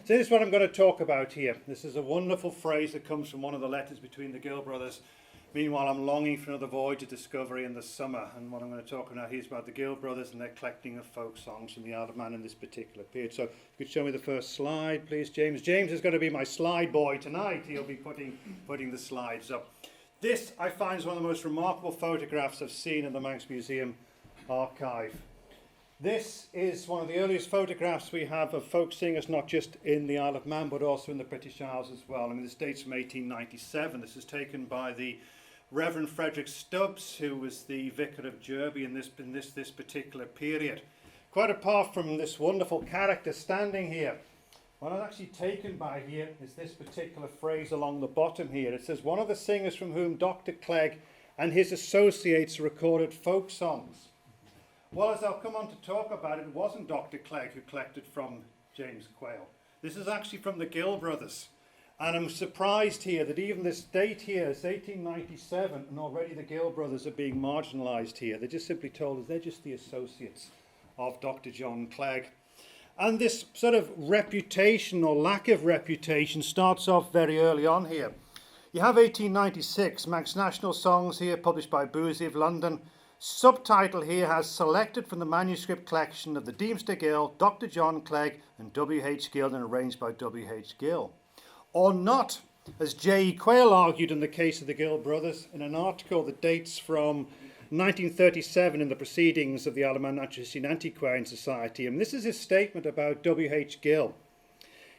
So this is what I'm going to talk about here. This is a wonderful phrase that comes from one of the letters between the Gill brothers. Meanwhile, I'm longing for another voyage of discovery in the summer. And what I'm going to talk about here is about the Gill brothers and their collecting of folk songs from the Isle of Man in this particular period. So if you could show me the first slide, please, James. James is going to be my slide boy tonight. He'll be putting the slides up. This, I find, is one of the most remarkable photographs I've seen in the Manx Museum archive. This is one of the earliest photographs we have of folk singers, not just in the Isle of Man, but also in the British Isles as well. I mean, this dates from 1897. This is taken by the Reverend Frederick Stubbs, who was the Vicar of Derby in this particular period. Quite apart from this wonderful character standing here, what I've actually taken by here is this particular phrase along the bottom here. It says, one of the singers from whom Dr Clague and his associates recorded folk songs. Well, as I'll come on to talk about, it wasn't Dr Clague who collected from James Quayle. This is actually from the Gill brothers. And I'm surprised here that even this date here is 1897 and already the Gill brothers are being marginalised here. They're just simply told us they're just the associates of Dr John Clague. And this sort of reputation or lack of reputation starts off very early on here. You have 1896, Manx National Songs here, published by Boosey of London. Subtitle here has selected from the manuscript collection of the Deemster Gill, Dr John Clague and W.H. Gill and arranged by W.H. Gill. Or not, as J.E. Quayle argued in the case of the Gill brothers in an article that dates from 1937 in the Proceedings of the Isle of Man Natural History and Antiquarian Society. And this is his statement about W.H. Gill.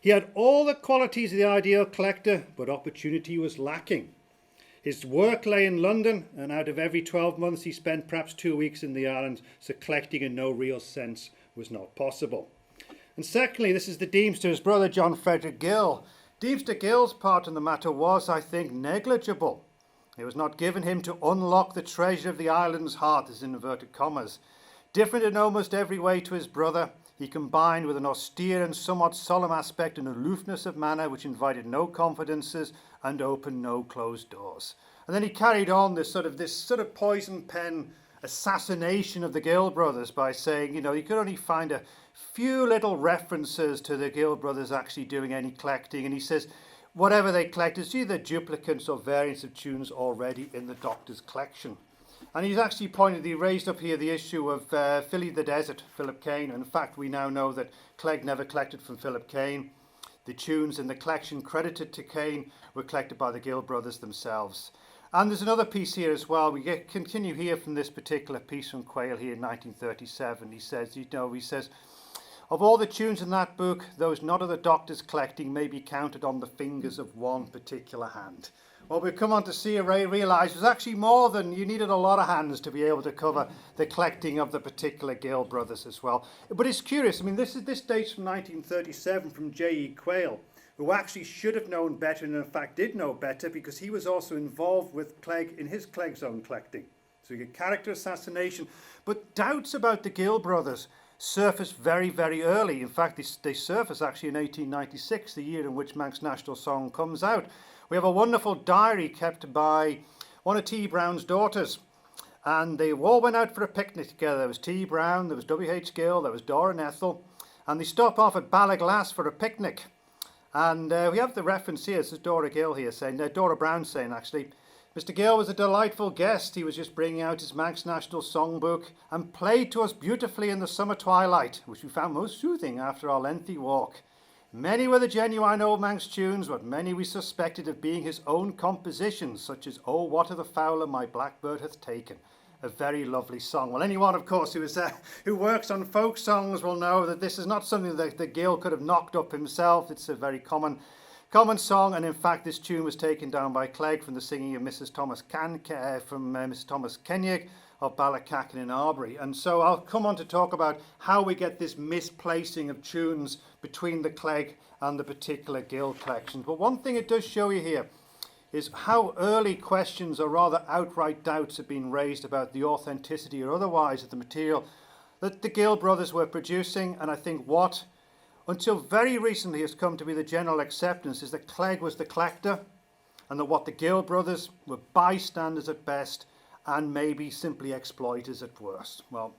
He had all the qualities of the ideal collector, but opportunity was lacking. His work lay in London, and out of every 12 months he spent perhaps 2 weeks in the island, so collecting in no real sense was not possible. And secondly, this is the Deemster's brother, John Frederick Gill. Deemster Gill's part in the matter was, I think, negligible. It was not given him to unlock the treasure of the island's heart, as in inverted commas. Different in almost every way to his brother, he combined with an austere and somewhat solemn aspect an aloofness of manner which invited no confidences and opened no closed doors. And then he carried on this sort of poison pen assassination of the Gill brothers by saying, you could only find a few little references to the Gill brothers actually doing any collecting. And he says, whatever they collect is either duplicates or variants of tunes already in the doctor's collection. And he's actually he raised up here the issue of Philly the Desert, Philip Kane. In fact, we now know that Clague never collected from Philip Kane. The tunes in the collection credited to Kane were collected by the Gill brothers themselves. And there's another piece here as well. We continue here from this particular piece from Quayle here in 1937. He says, of all the tunes in that book, those not of the doctor's collecting may be counted on the fingers of one particular hand. Well, we've come on to see realise there's actually more than, you needed a lot of hands to be able to cover the collecting of the particular Gill brothers as well. But it's curious, I mean, this dates from 1937 from J.E. Quayle, who actually should have known better and in fact did know better because he was also involved with Clague in his Clague's own collecting. So you get character assassination, but doubts about the Gill brothers surfaced very, very early. In fact, they surfaced actually in 1896, the year in which Manx National Song comes out. We have a wonderful diary kept by one of T. Brown's daughters. And they all went out for a picnic together. There was T. Brown, there was W.H. Gill, there was Dora and Ethel. And they stopped off at Ballaglass for a picnic. And we have the reference here. This is Dora Gill here saying, Dora Brown saying actually, Mr. Gill was a delightful guest. He was just bringing out his Manx National Songbook and played to us beautifully in the summer twilight, which we found most soothing after our lengthy walk. Many were the genuine old Manx tunes, but many we suspected of being his own compositions, such as Oh, What of the Fowler My Blackbird Hath Taken. A very lovely song. Well, anyone, of course, who works on folk songs will know that this is not something that the Gill could have knocked up himself. It's a very common song, and in fact, this tune was taken down by Clague from the singing of Mrs. Thomas Mrs. Thomas Kenyig of Ballacacken in Arbury. And so I'll come on to talk about how we get this misplacing of tunes between the Clague and the particular Gill collections. But one thing it does show you here is how early questions or rather outright doubts have been raised about the authenticity or otherwise of the material that the Gill brothers were producing. And I think what, until very recently, has come to be the general acceptance is that Clague was the collector and that what the Gill brothers were bystanders at best and maybe simply exploiters at worst. Well,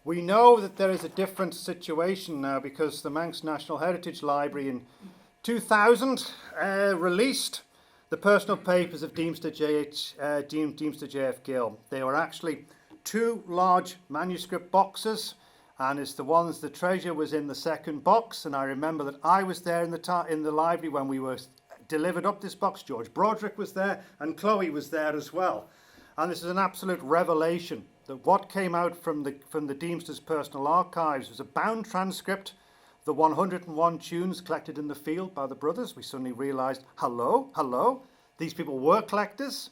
We know that there is a different situation now because the Manx National Heritage Library in 2000 released the personal papers of Deemster J.F. Gill. They were actually 2 large manuscript boxes, and it's the ones, the treasure was in the second box, and I remember that I was there in the library when we were delivered up this box. George Broderick was there, and Chloe was there as well. And this is an absolute revelation that what came out from the Deemster's personal archives was a bound transcript, the 101 tunes collected in the field by the brothers. We suddenly realised, hello, these people were collectors.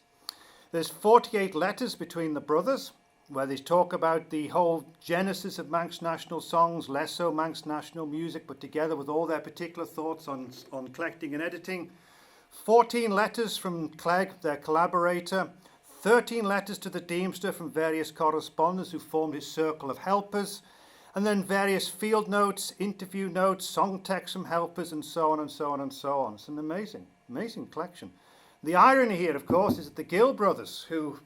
There's 48 letters between the brothers, where they talk about the whole genesis of Manx national songs, less so Manx national music, but together with all their particular thoughts on collecting and editing. 14 letters from Clague, their collaborator. 13 letters to the Deemster from various correspondents who formed his circle of helpers. And then various field notes, interview notes, song texts from helpers, and so on and so on and so on. It's an amazing, amazing collection. The irony here, of course, is that the Gill brothers, who,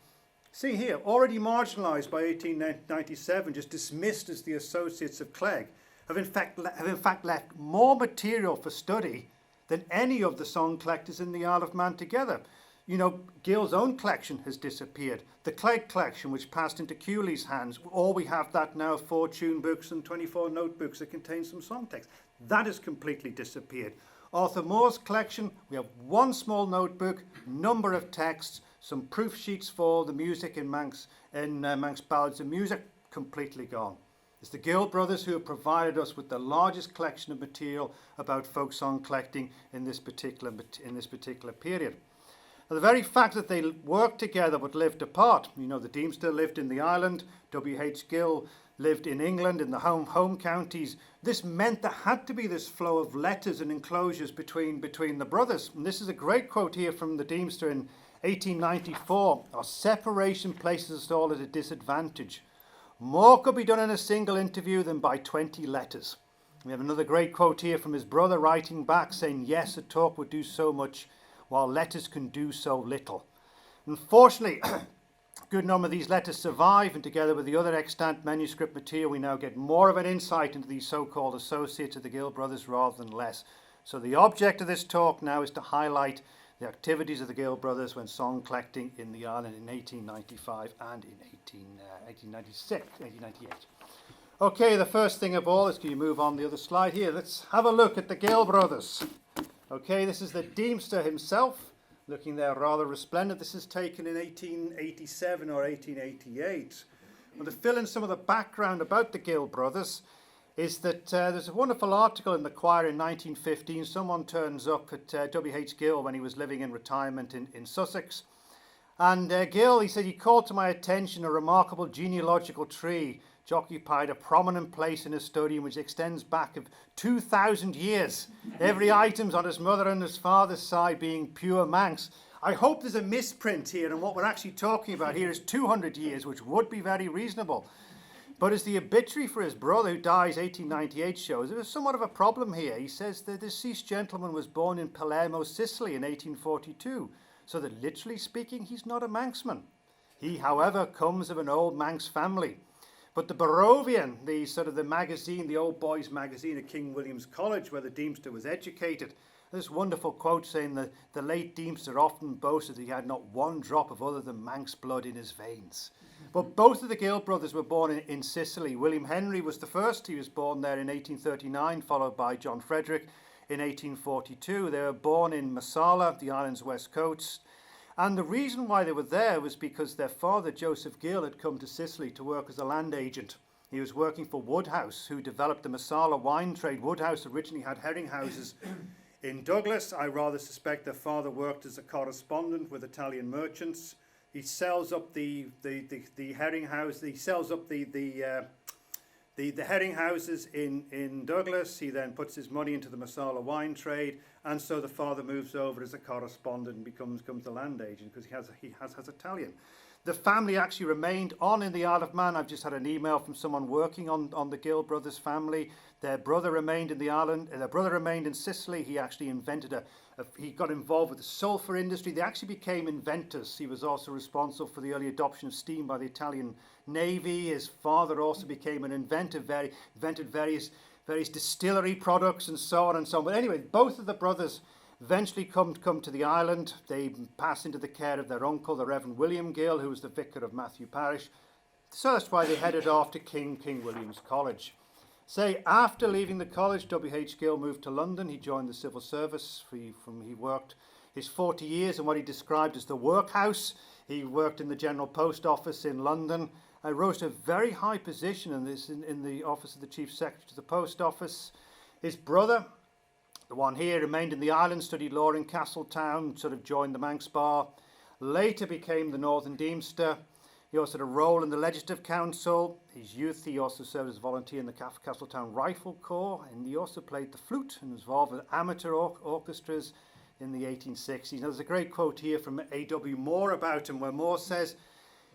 see here, already marginalised by 1897, just dismissed as the associates of Clague, have in fact left more material for study than any of the song collectors in the Isle of Man together. You know, Gill's own collection has disappeared. The Clague collection, which passed into Cooley's hands, all we have that now, 4 tune books and 24 notebooks that contain some song text. That has completely disappeared. Arthur Moore's collection, we have 1 small notebook, number of texts, some proof sheets for the music in Manx Ballads and Music, completely gone. It's the Gill brothers who have provided us with the largest collection of material about folk song collecting in this particular period. Now, the very fact that they worked together but lived apart, you know, the Deemster lived in the island, W.H. Gill lived in England in the home counties. This meant there had to be this flow of letters and enclosures between the brothers. And this is a great quote here from the Deemster in 1894. Our separation places us all at a disadvantage. More could be done in a single interview than by 20 letters. We have another great quote here from his brother writing back saying, yes, a talk would do so much while letters can do so little. Unfortunately, a good number of these letters survive, and together with the other extant manuscript material, we now get more of an insight into these so-called associates of the Gill brothers rather than less. So the object of this talk now is to highlight the activities of the Gill brothers when song collecting in the island in 1895 and in 1898. Okay, the first thing of all is, can you move on the other slide here? Let's have a look at the Gill brothers. Okay, this is the Deemster himself, looking there rather resplendent. This is taken in 1887 or 1888. And to fill in some of the background about the Gill brothers is that there's a wonderful article in the Choir in 1915. Someone turns up at W.H. Gill when he was living in retirement in Sussex. And Gill, he said, he called to my attention a remarkable genealogical tree which occupied a prominent place in his study and which extends back of 2,000 years. Every item's on his mother and his father's side being pure Manx. I hope there's a misprint here, and what we're actually talking about here is 200 years, which would be very reasonable. But as the obituary for his brother, who dies 1898, shows, there was somewhat of a problem here. He says the deceased gentleman was born in Palermo, Sicily in 1842, so that literally speaking, he's not a Manxman. He, however, comes of an old Manx family. But the Barovian, the magazine, the old boys magazine at King William's College, where the Deemster was educated, this wonderful quote saying that the late Deemster often boasted he had not one drop of other than Manx blood in his veins. But both of the Gill brothers were born in Sicily. William Henry was the first. He was born there in 1839, followed by John Frederick in 1842. They were born in Marsala, the island's west coast. And the reason why they were there was because their father, Joseph Gill, had come to Sicily to work as a land agent. He was working for Woodhouse, who developed the Marsala wine trade. Woodhouse originally had herring houses in Douglas. I rather suspect their father worked as a correspondent with Italian merchants. He sells up the herring house. He sells up the herring houses in Douglas. He then puts his money into the Marsala wine trade, and so the father moves over as a correspondent and becomes the land agent because he has Italian. The family actually remained on in the Isle of Man. I've just had an email from someone working on the Gill brothers' family. Their brother remained in the island. Their brother remained in Sicily. He actually invented he got involved with the sulfur industry. They actually became inventors. He was also responsible for the early adoption of steam by the Italian Navy. His father also became an inventor, invented various distillery products and so on and so on. But anyway, both of the brothers eventually come to the island. They pass into the care of their uncle, the Reverend William Gill, who was the vicar of Matthew Parish. So that's why they headed off to King William's College. Say, after leaving the college, W.H. Gill moved to London. He joined the civil service. He worked his 40 years in what he described as the workhouse. He worked in the General Post Office in London. I rose to a very high position in the office of the Chief Secretary to the Post Office. His brother, the one here, remained in the island, studied law in Castletown, sort of joined the Manx Bar, later became the Northern Deemster. He also had a role in the Legislative Council. His youth, he also served as a volunteer in the Castletown Rifle Corps, and he also played the flute and was involved with amateur orchestras in the 1860s. Now, there's a great quote here from A.W. Moore about him, where Moore says,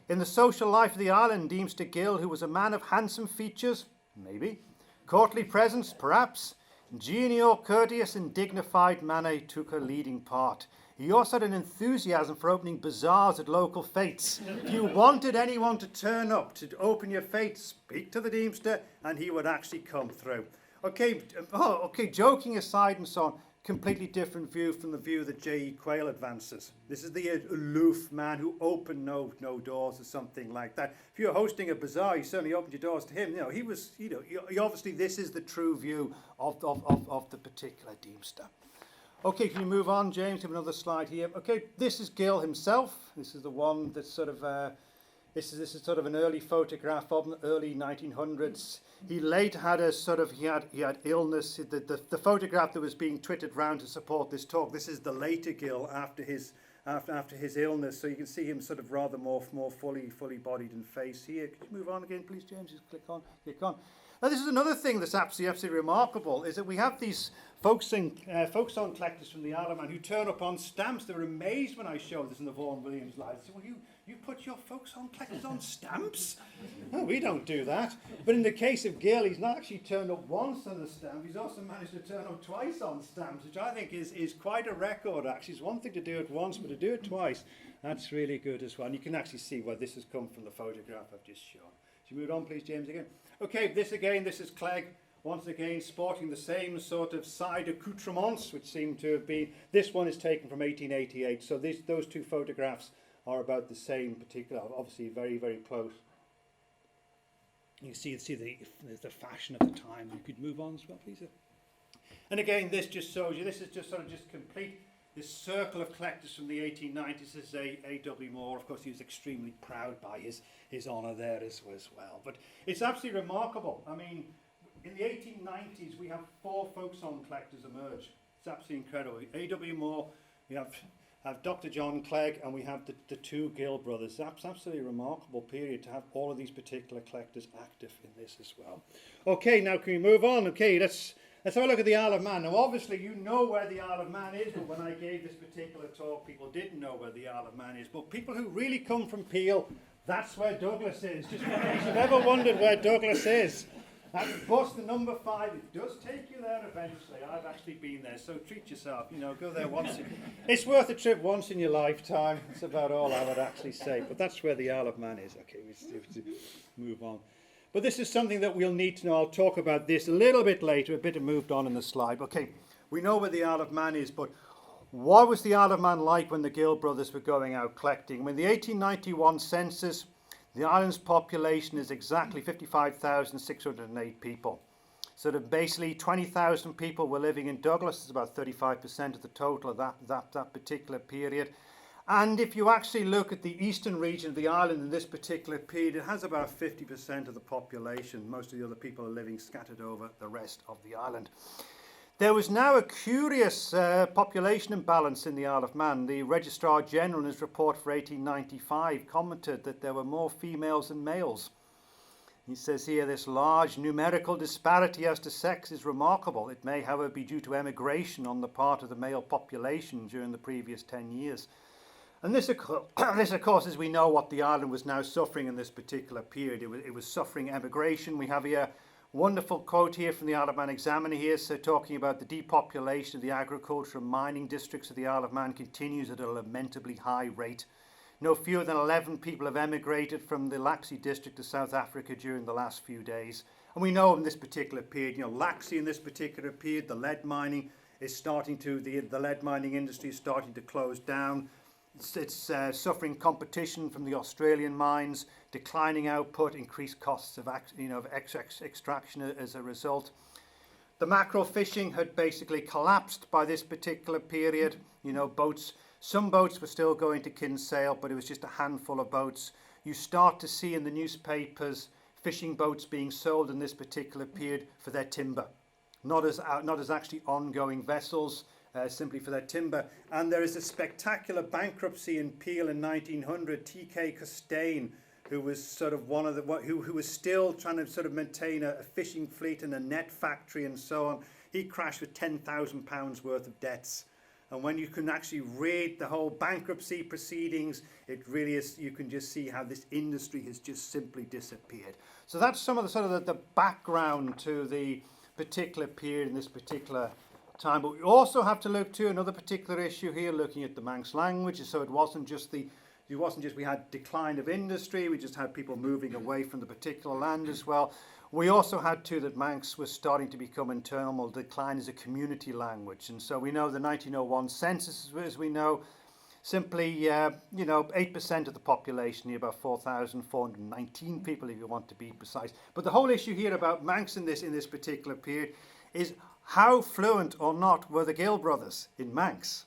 "In the social life of the island, Deemster Gill, who was a man of handsome features, maybe, courtly presence, perhaps, genial, courteous and dignified manner, took a leading part. He also had an enthusiasm for opening bazaars at local fetes. If you wanted anyone to turn up to open your fete, speak to the Deemster and he would actually come through." Okay, joking aside and so on, completely different view from the view that J.E. Quayle advances. This is the aloof man who opened no doors or something like that. If you're hosting a bazaar, you certainly opened your doors to him. He was, obviously this is the true view of the particular Deemster. Okay, can you move on, James? Have another slide here. Okay, this is Gill himself. This is the one that's sort of, this is sort of an early photograph of the early 1900s. He later had he had illness. The photograph that was being twittered round to support this talk, this is the later Gill after his illness. So you can see him sort of rather more fully bodied and face here. Could you move on again, please, James? Just click on. Now, this is another thing that's absolutely remarkable, is that we have these folk song collectors from the Isle of Man who turn up on stamps. They were amazed when I showed this in the Vaughan Williams live. They said, "Well, you put your folk song collectors on stamps?" No, we don't do that. But in the case of Gill, he's not actually turned up once on the stamp. He's also managed to turn up twice on stamps, which I think is quite a record, actually. It's one thing to do it once, but to do it twice, that's really good as well. And you can actually see where this has come from the photograph I've just shown. Should we move on, please, James, again? Okay, this is Clague, once again sporting the same sort of side accoutrements, which seem to have been, this one is taken from 1888, so those two photographs are about the same particular, obviously very, very close. You see the fashion of the time. You could move on as well, please. And again, this just shows you, this is just sort of just complete, this circle of collectors from the 1890s. This is A.W. Moore. Of course, he was extremely proud by his honour there as well. But it's absolutely remarkable. I mean, in the 1890s, we have 4 folk song collectors emerge. It's absolutely incredible. A.W. Moore, we have Dr John Clague, and we have the 2 Gill brothers. That's absolutely a remarkable period to have all of these particular collectors active in this as well. Okay, now can we move on? Okay, let's have a look at the Isle of Man. Now, obviously, you know where the Isle of Man is, but when I gave this particular talk, people didn't know where the Isle of Man is. But people who really come from Peel, that's where Douglas is. Just in case you've ever wondered where Douglas is. That's bus the number 5. It does take you there eventually. I've actually been there, so treat yourself. Go there once. It's worth a trip once in your lifetime. That's about all I would actually say. But that's where the Isle of Man is. Okay, we move on. But this is something that we'll need to know. I'll talk about this a little bit later, a bit moved on in the slide. Okay, we know where the Isle of Man is, but what was the Isle of Man like when the Gill brothers were going out collecting? When the 1891 census, the island's population is exactly 55,608 people. So that basically 20,000 people were living in Douglas. It's about 35% of the total of that particular period. And if you actually look at the eastern region of the island in this particular period, it has about 50% of the population. Most of the other people are living scattered over the rest of the island. There was now a curious population imbalance in the Isle of Man. The Registrar General in his report for 1895 commented that there were more females than males. He says here, this large numerical disparity as to sex is remarkable. It may, however, be due to emigration on the part of the male population during the previous 10 years. And this, this, of course, as we know, what the island was now suffering in this particular period. It was suffering emigration. We have here a wonderful quote here from the Isle of Man Examiner here, so talking about the depopulation of the agriculture and mining districts of the Isle of Man continues at a lamentably high rate. No fewer than 11 people have emigrated from the Laxey district to South Africa during the last few days. And we know in this particular period, Laxey in this particular period, the lead mining is starting to, the lead mining industry is starting to close down. It's suffering competition from the Australian mines, declining output, increased costs of extraction as a result. The mackerel fishing had basically collapsed by this particular period. Some boats were still going to Kinsale, but it was just a handful of boats. You start to see in the newspapers fishing boats being sold in this particular period for their timber, not as actually ongoing vessels. Simply for their timber. And there is a spectacular bankruptcy in Peel in 1900. T.K. Costain, who was sort of one of the who was still trying to sort of maintain a fishing fleet and a net factory and so on. He crashed with £10,000 worth of debts. And when you can actually read the whole bankruptcy proceedings, it really is. You can just see how this industry has just simply disappeared. So that's some of the sort of the background to the particular period in this particular time. But we also have to look to another particular issue here, looking at the Manx language. So it wasn't just we had decline of industry, we just had people moving away from the particular land as well. We also had too that Manx was starting to become in terminal decline as a community language. And so we know the 1901 census, as we know, simply 8% of the population, about 4,419 people if you want to be precise. But the whole issue here about Manx in this particular period is how fluent or not were the Gill brothers in Manx?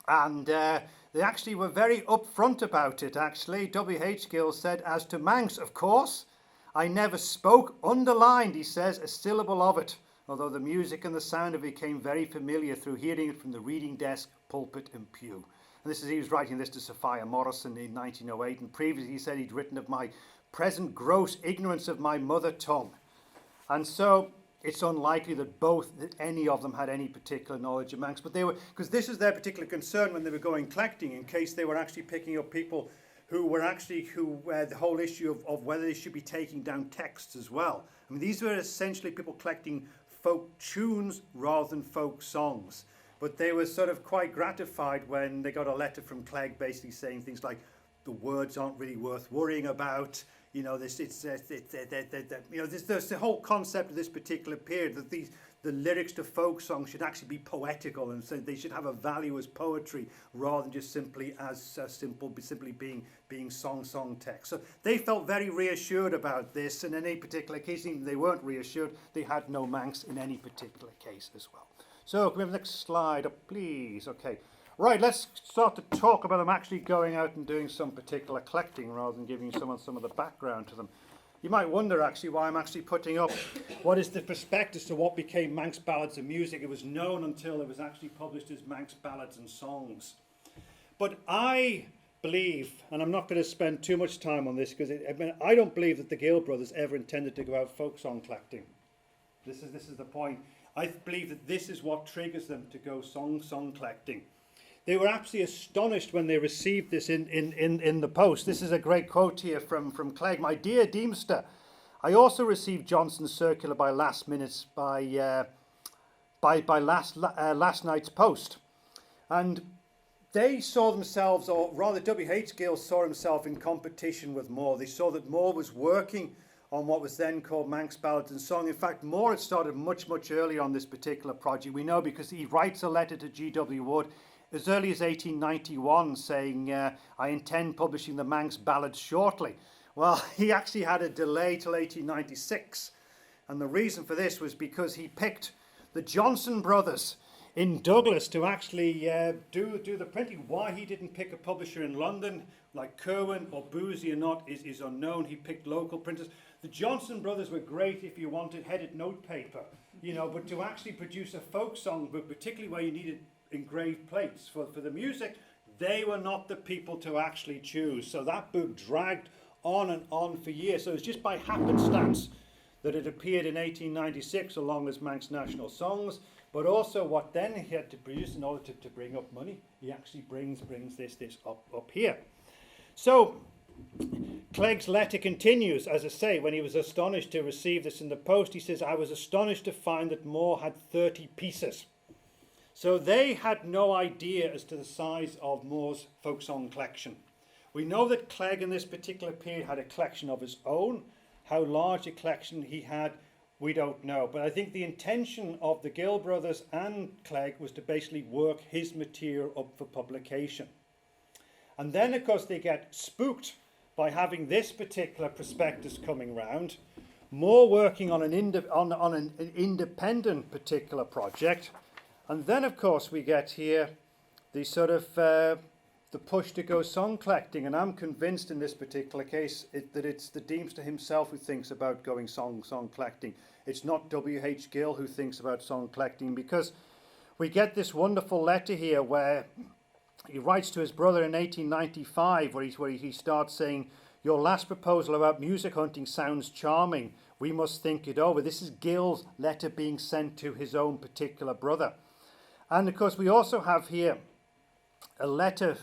And they actually were very upfront about it, actually. W.H. Gill said, "As to Manx, of course, I never spoke, underlined," he says, "a syllable of it, although the music and the sound of it became very familiar through hearing it from the reading desk, pulpit and pew." And he was writing this to Sophia Morrison in 1908, and previously he said he'd written of my present gross ignorance of my mother tongue. And so it's unlikely that any of them had any particular knowledge of Manx, but they were, because this is their particular concern when they were going collecting, in case they were actually picking up people who were the whole issue of whether they should be taking down texts as well. I mean, these were essentially people collecting folk tunes rather than folk songs, but they were sort of quite gratified when they got a letter from Clague basically saying things like, the words aren't really worth worrying about. There's the whole concept of this particular period that the lyrics to folk songs should actually be poetical, and so they should have a value as poetry rather than just simply being song text. So they felt very reassured about this, and in any particular case, even if they weren't reassured, they had no Manx in any particular case as well. So can we have the next slide up, please? Okay. Right, let's start to talk about them actually going out and doing some particular collecting rather than giving you some of the background to them. You might wonder actually why I'm actually putting up what is the prospectus to what became Manx Ballads and Music. It was known until it was actually published as Manx Ballads and Songs. But I believe, and I'm not going to spend too much time on this because I don't believe that the Gill brothers ever intended to go out folk song collecting. This is the point. I believe that this is what triggers them to go song collecting. They were absolutely astonished when they received this in the post. This is a great quote here from Clague. "My dear Deemster, I also received Johnson's circular by last minutes by last night's post." And they saw themselves, or rather W.H. Gill saw himself in competition with Moore. They saw that Moore was working on what was then called Manx Ballads and Song. In fact, Moore had started much earlier on this particular project. We know because he writes a letter to G.W. Wood as early as 1891 saying, "I intend publishing the Manx Ballads shortly." Well, he actually had a delay till 1896. And the reason for this was because he picked the Johnson brothers in Douglas to actually do the printing. Why he didn't pick a publisher in London like Kirwan or Boosey or not is unknown. He picked local printers. The Johnson brothers were great if you wanted headed notepaper, but to actually produce a folk song book, particularly where you needed engraved plates for the music, they were not the people to actually choose. So that book dragged on and on for years. So it was just by happenstance that it appeared in 1896 along as Manx National Songs. But also what then he had to produce in order to bring up money, he actually brings this up here. So Clague's letter continues, as I say, when he was astonished to receive this in the post, he says, I was astonished to find that Moore had 30 pieces. So they had no idea as to the size of Moore's folk song collection. We know that Clague in this particular period had a collection of his own. How large a collection he had, we don't know. But I think the intention of the Gill brothers and Clague was to basically work his material up for publication. And then, of course, they get spooked by having this particular prospectus coming round. Moore working on an independent particular project. And then, of course, we get here the sort of the push to go song collecting. And I'm convinced in this particular case that it's the Deemster himself who thinks about going song collecting. It's not W.H. Gill who thinks about song collecting, because we get this wonderful letter here where he writes to his brother in 1895 where he starts saying, your last proposal about music hunting sounds charming. We must think it over. This is Gill's letter being sent to his own particular brother. And of course we also have here a letter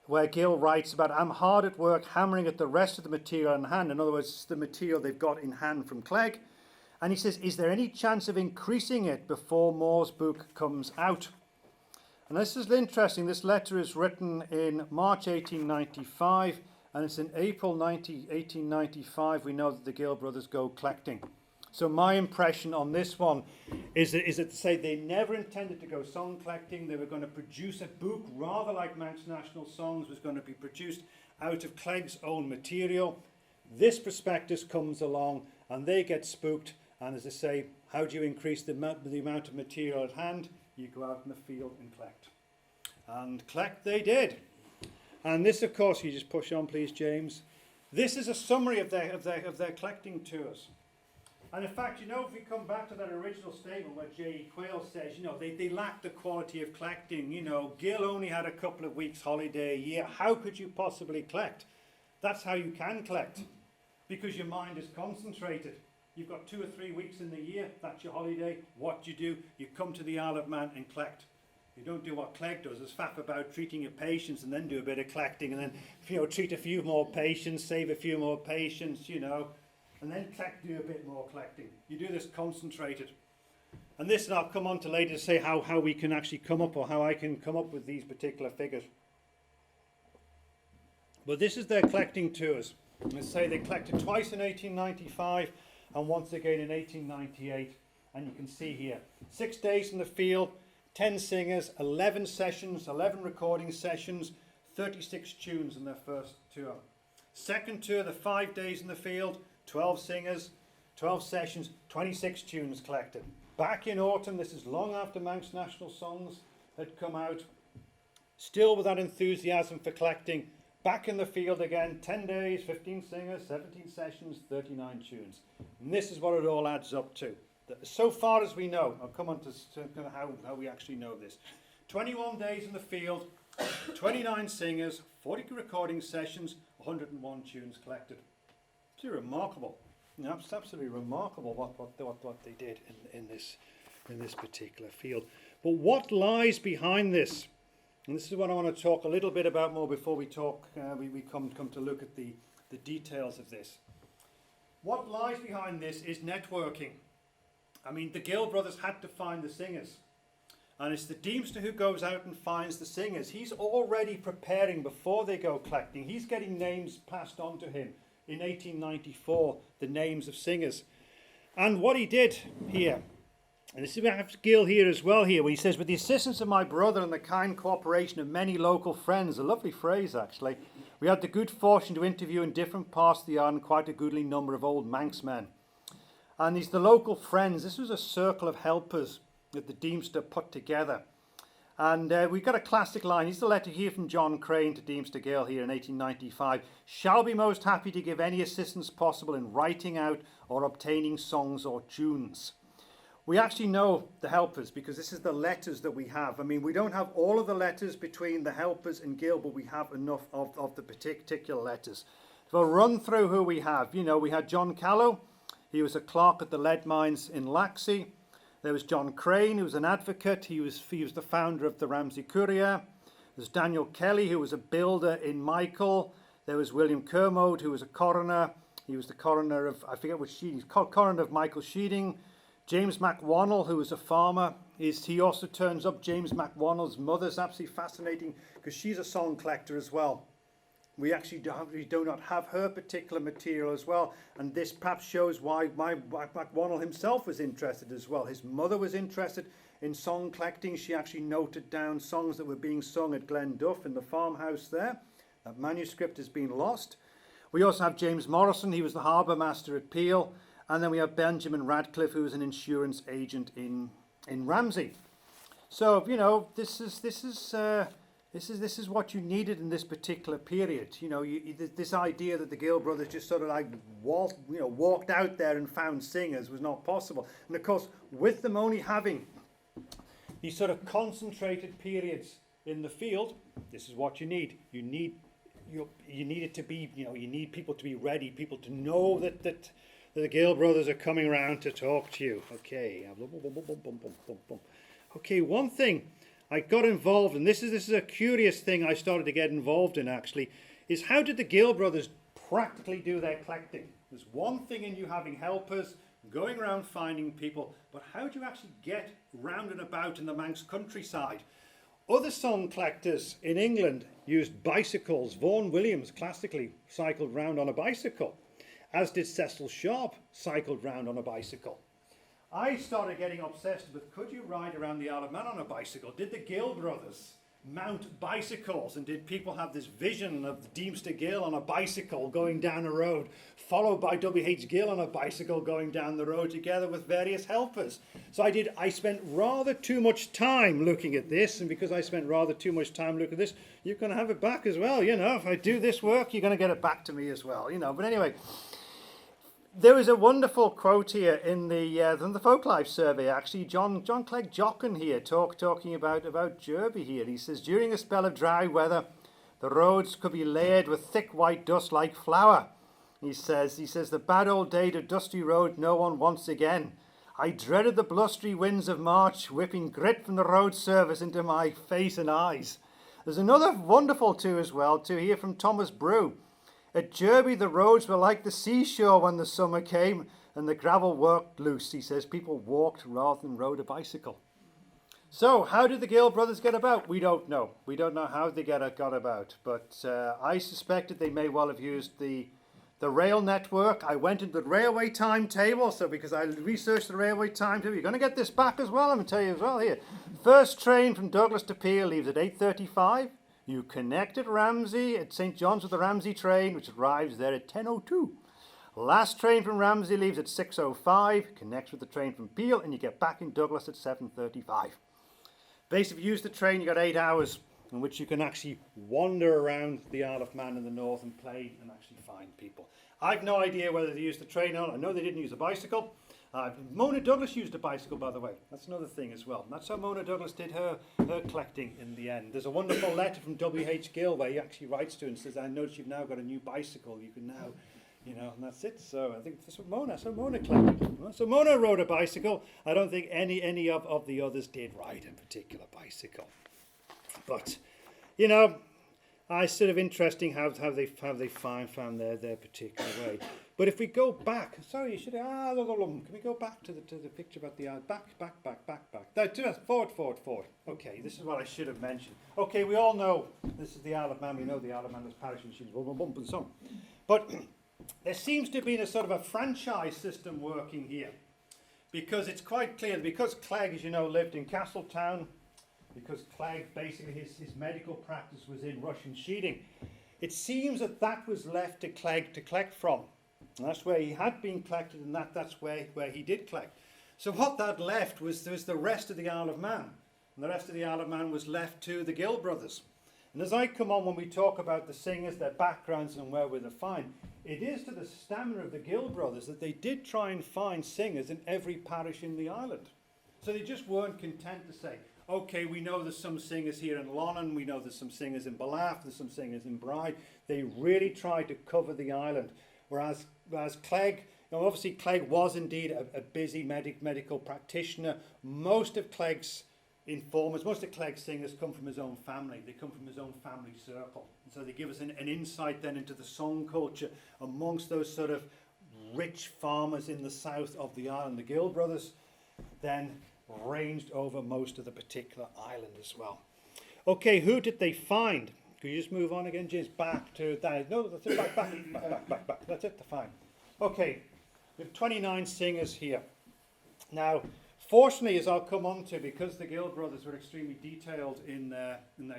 where Gill writes about, I'm hard at work hammering at the rest of the material in hand. In other words, the material they've got in hand from Clague. And he says, is there any chance of increasing it before Moore's book comes out? And this is interesting. This letter is written in March 1895, and it's in April 1895 we know that the Gill brothers go collecting. So my impression on this one is that to say they never intended to go song collecting. They were going to produce a book, rather like Manx National Songs was going to be produced out of Clague's own material. This prospectus comes along and they get spooked. And as I say, how do you increase the amount of material at hand? You go out in the field and collect. And collect they did. And this, of course, you just push on, please, James. This is a summary of their collecting tours. And in fact, you know, if we come back to that original statement where J.E. Quayle says, you know, they lack the quality of collecting. You know, Gill only had a couple of weeks holiday a year. How could you possibly collect? That's how you can collect, because your mind is concentrated. You've got 2 or 3 weeks in the year, that's your holiday. What do? You come to the Isle of Man and collect. You don't do what Clague does, is faff about treating your patients and then do a bit of collecting and then, you know, treat a few more patients, save a few more patients, you know, and then do a bit more collecting. You do this concentrated. And this, and I'll come on to later to say how we can actually come up, or how I can come up with these particular figures. But this is their collecting tours. Let's say they collected twice in 1895 and once again in 1898. And you can see here, 6 days in the field, 10 singers, 11 sessions, 11 recording sessions, 36 tunes in their first tour. Second tour, the 5 days in the field, 12 singers, 12 sessions, 26 tunes collected. Back in autumn, this is long after Manx National Songs had come out, still with that enthusiasm for collecting. Back in the field again, 10 days, 15 singers, 17 sessions, 39 tunes. And this is what it all adds up to. So far as we know, I'll come on to how we actually know this. 21 days in the field, 29 singers, 40 recording sessions, 101 tunes collected. It's remarkable. You know, it's absolutely remarkable what they did in this particular field. But what lies behind this? And this is what I want to talk a little bit about more before we talk. We come to look at the details of this. What lies behind this is networking. I mean, the Gill brothers had to find the singers. And it's the Deemster who goes out and finds the singers. He's already preparing before they go collecting. He's getting names passed on to him in 1894, the names of singers. And what he did here, and this is perhaps Gill here as well here, where he says, with the assistance of my brother and the kind cooperation of many local friends, a lovely phrase actually, we had the good fortune to interview in different parts of the island quite a goodly number of old Manx men. And these the local friends. This was a circle of helpers that the Deemster put together. And we've got a classic line. Here's the letter here from John Crane to Deemster Gill here in 1895. Shall be most happy to give any assistance possible in writing out or obtaining songs or tunes. We actually know the helpers because this is the letters that we have. I mean, we don't have all of the letters between the helpers and Gill, but we have enough of the particular letters. So I'll run through who we have. You know, we had John Callow. He was a clerk at the lead mines in Laxey. There was John Crane, who was an advocate. He was the founder of the Ramsey Courier. There's Daniel Kelly, who was a builder in Michael. There was William Kermode, who was a coroner. He was the coroner of, I forget which Sheeding, coroner of Michael Sheeding. James MacWannell, who was a farmer. He also turns up. James MacWannell's mother's absolutely fascinating because she's a song collector as well. We actually do not have her particular material as well, and this perhaps shows why MacWannell himself was interested as well. His mother was interested in song collecting. She actually noted down songs that were being sung at Glenduff in the farmhouse there. That manuscript has been lost. We also have James Morrison. He was the harbour master at Peel, and then we have Benjamin Radcliffe, who was an insurance agent in Ramsey. So this is what you needed in this particular period. This idea that the Gill brothers just sort of like walked out there and found singers was not possible. And of course, with them only having these sort of concentrated periods in the field, this is what you need. You need it to be, you need people to be ready, people to know that the Gill brothers are coming around to talk to you. Okay. Okay, one thing I got involved in, this is a curious thing I started to get involved in actually, is how did the Gill brothers practically do their collecting? There's one thing in you having helpers, going around finding people, but how do you actually get round and about in the Manx countryside? Other song collectors in England used bicycles. Vaughan Williams classically cycled round on a bicycle, as did Cecil Sharp, cycled round on a bicycle. I started getting obsessed with, could you ride around the Isle of Man on a bicycle? Did the Gill brothers mount bicycles, and did people have this vision of Deemster Gill on a bicycle going down a road, followed by W.H. Gill on a bicycle going down the road together with various helpers? So I spent rather too much time looking at this, and because I spent rather too much time looking at this, you're going to have it back as well. If I do this work, you're going to get it back to me as well. But anyway, there was a wonderful quote here in the Folklife survey, actually. John Clague Jochen here talking about Derby here. He says, during a spell of dry weather, the roads could be layered with thick white dust like flour. He says, the bad old day to dusty road no one wants again. I dreaded the blustery winds of March, whipping grit from the road service into my face and eyes. There's another wonderful as well here from Thomas Brew. At Derby, the roads were like the seashore when the summer came and the gravel worked loose. He says people walked rather than rode a bicycle. So how did the Gill brothers get about? We don't know. We don't know how they got about. But I suspected they may well have used the rail network. I went into the railway timetable, so because I researched the railway timetable, you're going to get this back as well, I'm going to tell you as well here. First train from Douglas to Peel leaves at 8:35. You connect at Ramsey, at St John's with the Ramsey train, which arrives there at 10:02. Last train from Ramsey leaves at 6:05, connects with the train from Peel, and you get back in Douglas at 7:35. Basically, if you use the train, you got 8 hours in which you can actually wander around the Isle of Man in the north and play and actually find people. I've no idea whether they used the train or not. I know they didn't use a bicycle. Mona Douglas used a bicycle, by the way. That's another thing as well. That's how Mona Douglas did her collecting in the end. There's a wonderful letter from W.H. Gill where he actually writes to her and says, I notice you've now got a new bicycle. You can now, and that's it. So I think that's what Mona collected. So Mona rode a bicycle. I don't think any of the others did ride a particular bicycle. But, it's sort of interesting how they found their particular way. But if we go back, sorry, can we go back to the picture about the back. Forward. Okay, this is what I should have mentioned. Okay, we all know this is the Isle of Man. We know the Isle of Man was parish and she's and so on. But there seems to be a sort of a franchise system working here, because it's quite clear that because Clague, as you know, lived in Castletown, because Clague basically his medical practice was in Russian Sheeding, it seems that was left to Clague to collect from. And that's where he had been collected, and that's where he did collect. So what that left was the rest of the Isle of Man. And the rest of the Isle of Man was left to the Gill brothers. And as I come on, when we talk about the singers, their backgrounds and where they're found, it is to the stamina of the Gill brothers that they did try and find singers in every parish in the island. So they just weren't content to say, okay, we know there's some singers here in Lonnan, we know there's some singers in Ballaugh, there's some singers in Bride. They really tried to cover the island. Whereas Clague, Now, obviously, Clague was indeed a busy medical practitioner. Most of Clague's informers, most of Clague's singers come from his own family. They come from his own family circle. And so they give us an insight then into the song culture amongst those sort of rich farmers in the south of the island. The Gill brothers then ranged over most of the particular island as well. Okay, who did they find? Could you just move on again, James? Back to that. No, that's it. Back. That's it. Fine. Okay, we have 29 singers here. Now, fortunately, as I'll come on to, because the Gill brothers were extremely detailed in their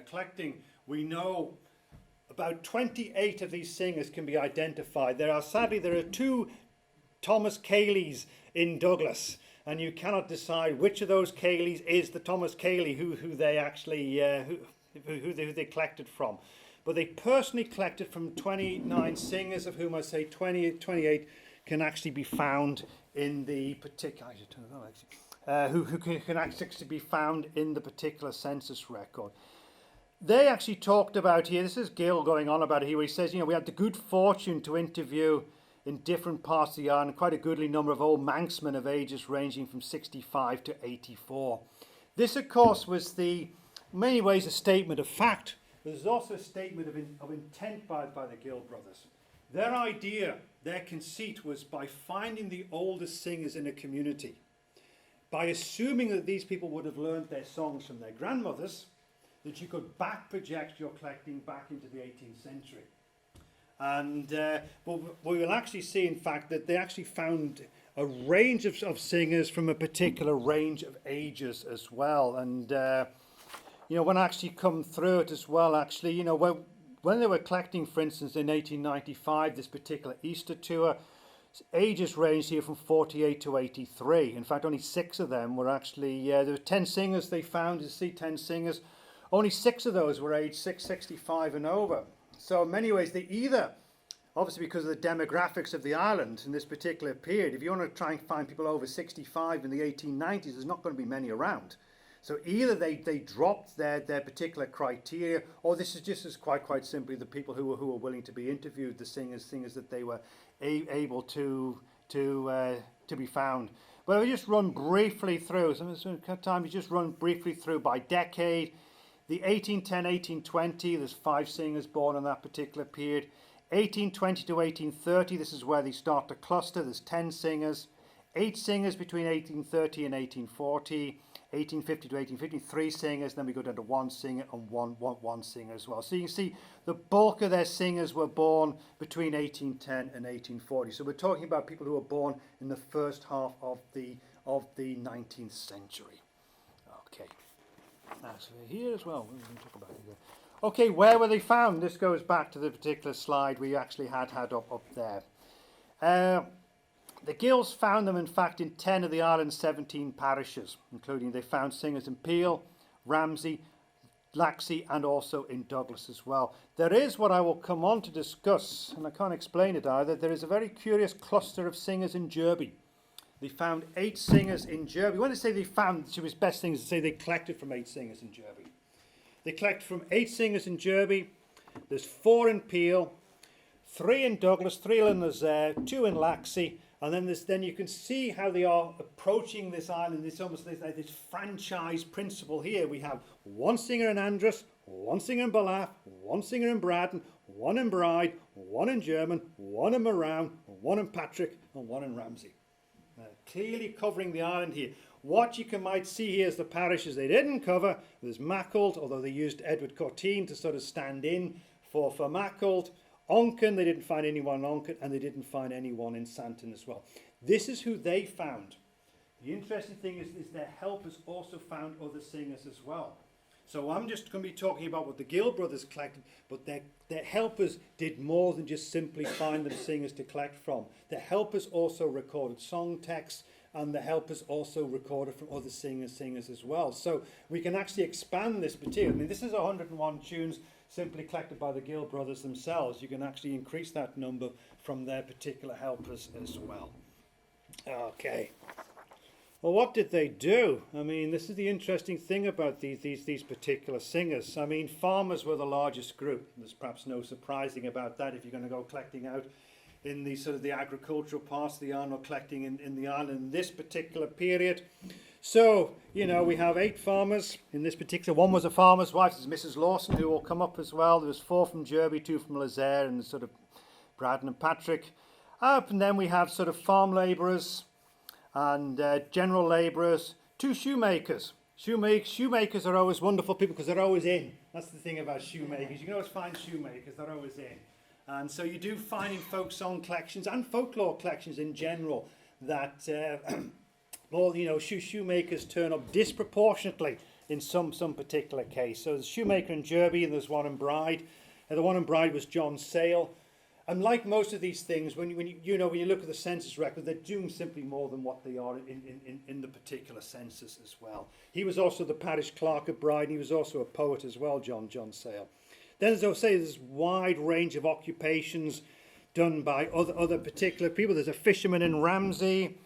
collecting, we know about 28 of these singers can be identified. Sadly, there are 2 Thomas Cayleys in Douglas, and you cannot decide which of those Cayleys is the Thomas Cayley who they actually who they collected from. But they personally collected from 29 singers, of whom I say 28 can actually be found in the particular. Who can actually be found in the particular census record. They actually talked about here. This is Gill going on about it here. Where he says, we had the good fortune to interview in different parts of the island quite a goodly number of old Manxmen of ages ranging from 65 to 84. This, of course, was in many ways a statement of fact, but there's also a statement of intent by the Gill brothers. Their idea, their conceit was by finding the oldest singers in a community, by assuming that these people would have learned their songs from their grandmothers, that you could back project your collecting back into the 18th century. And we will actually see, in fact, that they actually found a range of singers from a particular range of ages as well. And, when I actually come through it as well, actually, when they were collecting, for instance, in 1895, this particular Easter tour, ages ranged here from 48 to 83. In fact, only 6 of them were actually, there were 10 singers they found. You see 10 singers. Only 6 of those were aged 65 and over. So in many ways, they either, obviously because of the demographics of the island in this particular period, if you want to try and find people over 65 in the 1890s, there's not going to be many around. So either they dropped their particular criteria, or this is just as quite simply the people who were willing to be interviewed, the singers that they were able to be found. But I'll just run briefly through. Just run briefly through by decade. The 1810-1820, there's 5 singers born in that particular period. 1820 to 1830, this is where they start to cluster. There's 10 singers. 8 singers between 1830 and 1840. 1850 to 1850, 3 singers. Then we go down to 1 singer and one singer as well. So you can see the bulk of their singers were born between 1810 and 1840. So we're talking about people who were born in the first half of the 19th century. Okay. That's here as well. We're going to talk about it. Okay, where were they found? This goes back to the particular slide we actually had up there. The Gills found them, in fact, in 10 of the island's 17 parishes, including they found singers in Peel, Ramsey, Laxey, and also in Douglas as well. There is what I will come on to discuss, and I can't explain it either. There is a very curious cluster of singers in Derby. They found 8 singers in Derby. When they say they found, it was best thing to say they collected from 8 singers in Derby. They collected from 8 singers in Derby. There's 4 in Peel, 3 in Douglas, 3 in Nazaire, 2 in Laxey, and then you can see how they are approaching this island. It's almost like this franchise principle here. We have 1 singer in Andros, 1 singer in Ballaugh, 1 singer in Braddon, 1 in Bride, 1 in German, 1 in Marown, 1 in Patrick, and 1 in Ramsey. Clearly covering the island here. What you might see here is the parishes they didn't cover. There's Mackle, although they used Edward Corteen to sort of stand in for Mackle. Onken, they didn't find anyone in Onken, and they didn't find anyone in Santon as well. This is who they found. The interesting thing is their helpers also found other singers as well. So I'm just going to be talking about what the Gill brothers collected, but their helpers did more than just simply find them singers to collect from. The helpers also recorded song texts, and the helpers also recorded from other singers as well. So we can actually expand this material. I mean, this is 101 tunes simply collected by the Gill brothers themselves. You can actually increase that number from their particular helpers as well. Okay. Well, what did they do? I mean, this is the interesting thing about these particular singers. I mean, farmers were the largest group. There's perhaps no surprising about that if you're going to go collecting out in the sort of the agricultural parts of the island, or collecting in the island in this particular period. So, you know, we have 8 farmers in this particular. One was a farmer's wife, this is Mrs. Lawson, who will come up as well. There was 4 from Derby, 2 from Lazaire, and sort of Braddon and Patrick. And then we have sort of farm labourers and general labourers, 2 shoemakers. Shoemakers are always wonderful people because they're always in. That's the thing about shoemakers. You can always find shoemakers, they're always in. And so you do find in folk song collections and folklore collections in general that well, you know, shoemakers turn up disproportionately in some particular case. So there's shoemaker in Derby and there's one in Bride. The one in Bride was John Sale. And like most of these things, when you look at the census record, they're doing simply more than what they are in the particular census as well. He was also the parish clerk of Bride, and he was also a poet as well, John Sale. Then, as I say, there's a wide range of occupations done by other particular people. There's a fisherman in Ramsey.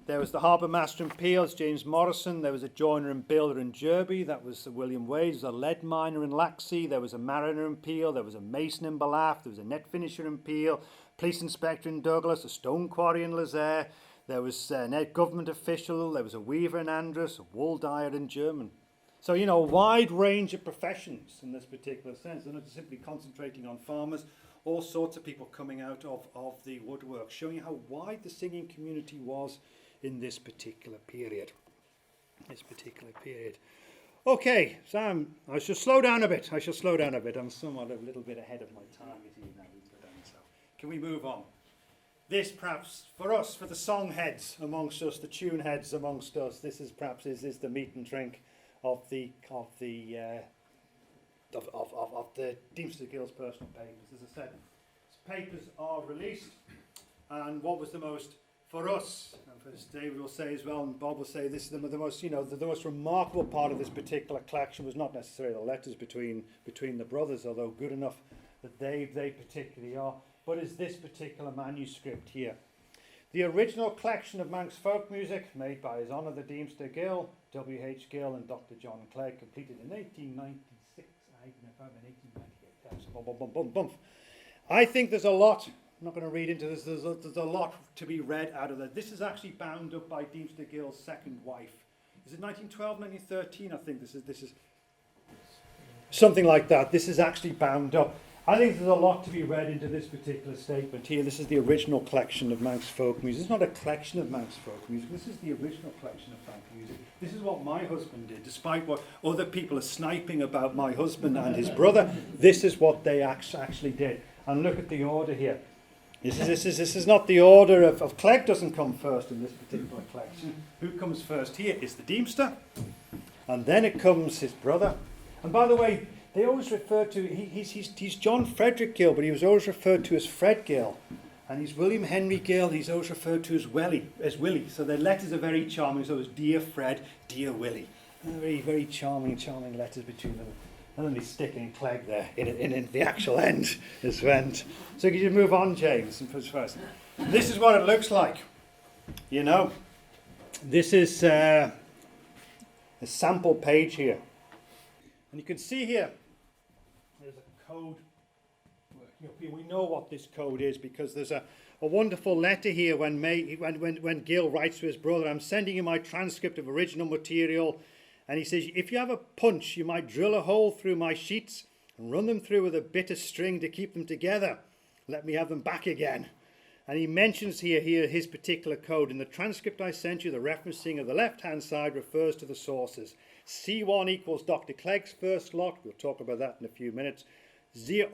There was the harbour master in Peel, James Morrison. There was a joiner and builder in Derby, that was Sir William Wade. There was a lead miner in Laxey. There was a mariner in Peel. There was a mason in Ballaugh. There was a net finisher in Peel. Police inspector in Douglas. A stone quarry in Lazaire. There was a net government official. There was a weaver in Andres. A wool dyer in German. So, you know, a wide range of professions in this particular sense. They're not just simply concentrating on farmers. All sorts of people coming out of the woodwork, showing you how wide the singing community was in this particular period. Okay, Sam, I shall slow down a bit. I'm somewhat a little bit ahead of my time, you see, now. So can we move on? This perhaps, for us, for the song heads amongst us, the tune heads amongst us, this is perhaps is the meat and drink of the Deemster Gill's personal papers. As I said, his papers are released, and what was the most, for us, and for David will say as well, and Bob will say, this is the most, you know, the most remarkable part of this particular collection was not necessarily the letters between the brothers, although good enough that they particularly are, but is this particular manuscript here. The original collection of Manx folk music, made by His Honour the Deemster Gill, W.H. Gill and Dr John Clague, completed in 1896. I think there's a lot, I'm not going to read into this, there's a lot to be read out of that. This is actually bound up by Deemster Gill's second wife. Is it 1912, 1913? I think this is something like that. This is actually bound up. I think there's a lot to be read into this particular statement here. This is the original collection of Manx folk music. It's not a collection of Manx folk music. This is the original collection of folk music. This is what my husband did. Despite what other people are sniping about my husband and his brother, this is what they actually did. And look at the order here. This is not the order of Clague doesn't come first in this particular collection. Who comes first here is the Deemster. And then it comes his brother. And by the way, they always refer to, he's John Frederick Gill, but he was always referred to as Fred Gill. And he's William Henry Gill, he's always referred to as Willie. So their letters are very charming, so it's Dear Fred, Dear Willie. Very, very charming letters between them. And then they stick in Clague there, in the actual end, as well. So could you move on, James, and first. This is what it looks like. You know, this is a sample page here. And you can see here, there's a code. We know what this code is because there's a wonderful letter here when Gill writes to his brother, I'm sending you my transcript of original material. And he says, if you have a punch, you might drill a hole through my sheets and run them through with a bit of string to keep them together. Let me have them back again. And he mentions here his particular code. In the transcript I sent you, the referencing of the left-hand side refers to the sources. C1 equals Dr. Clague's first lot. We'll talk about that in a few minutes.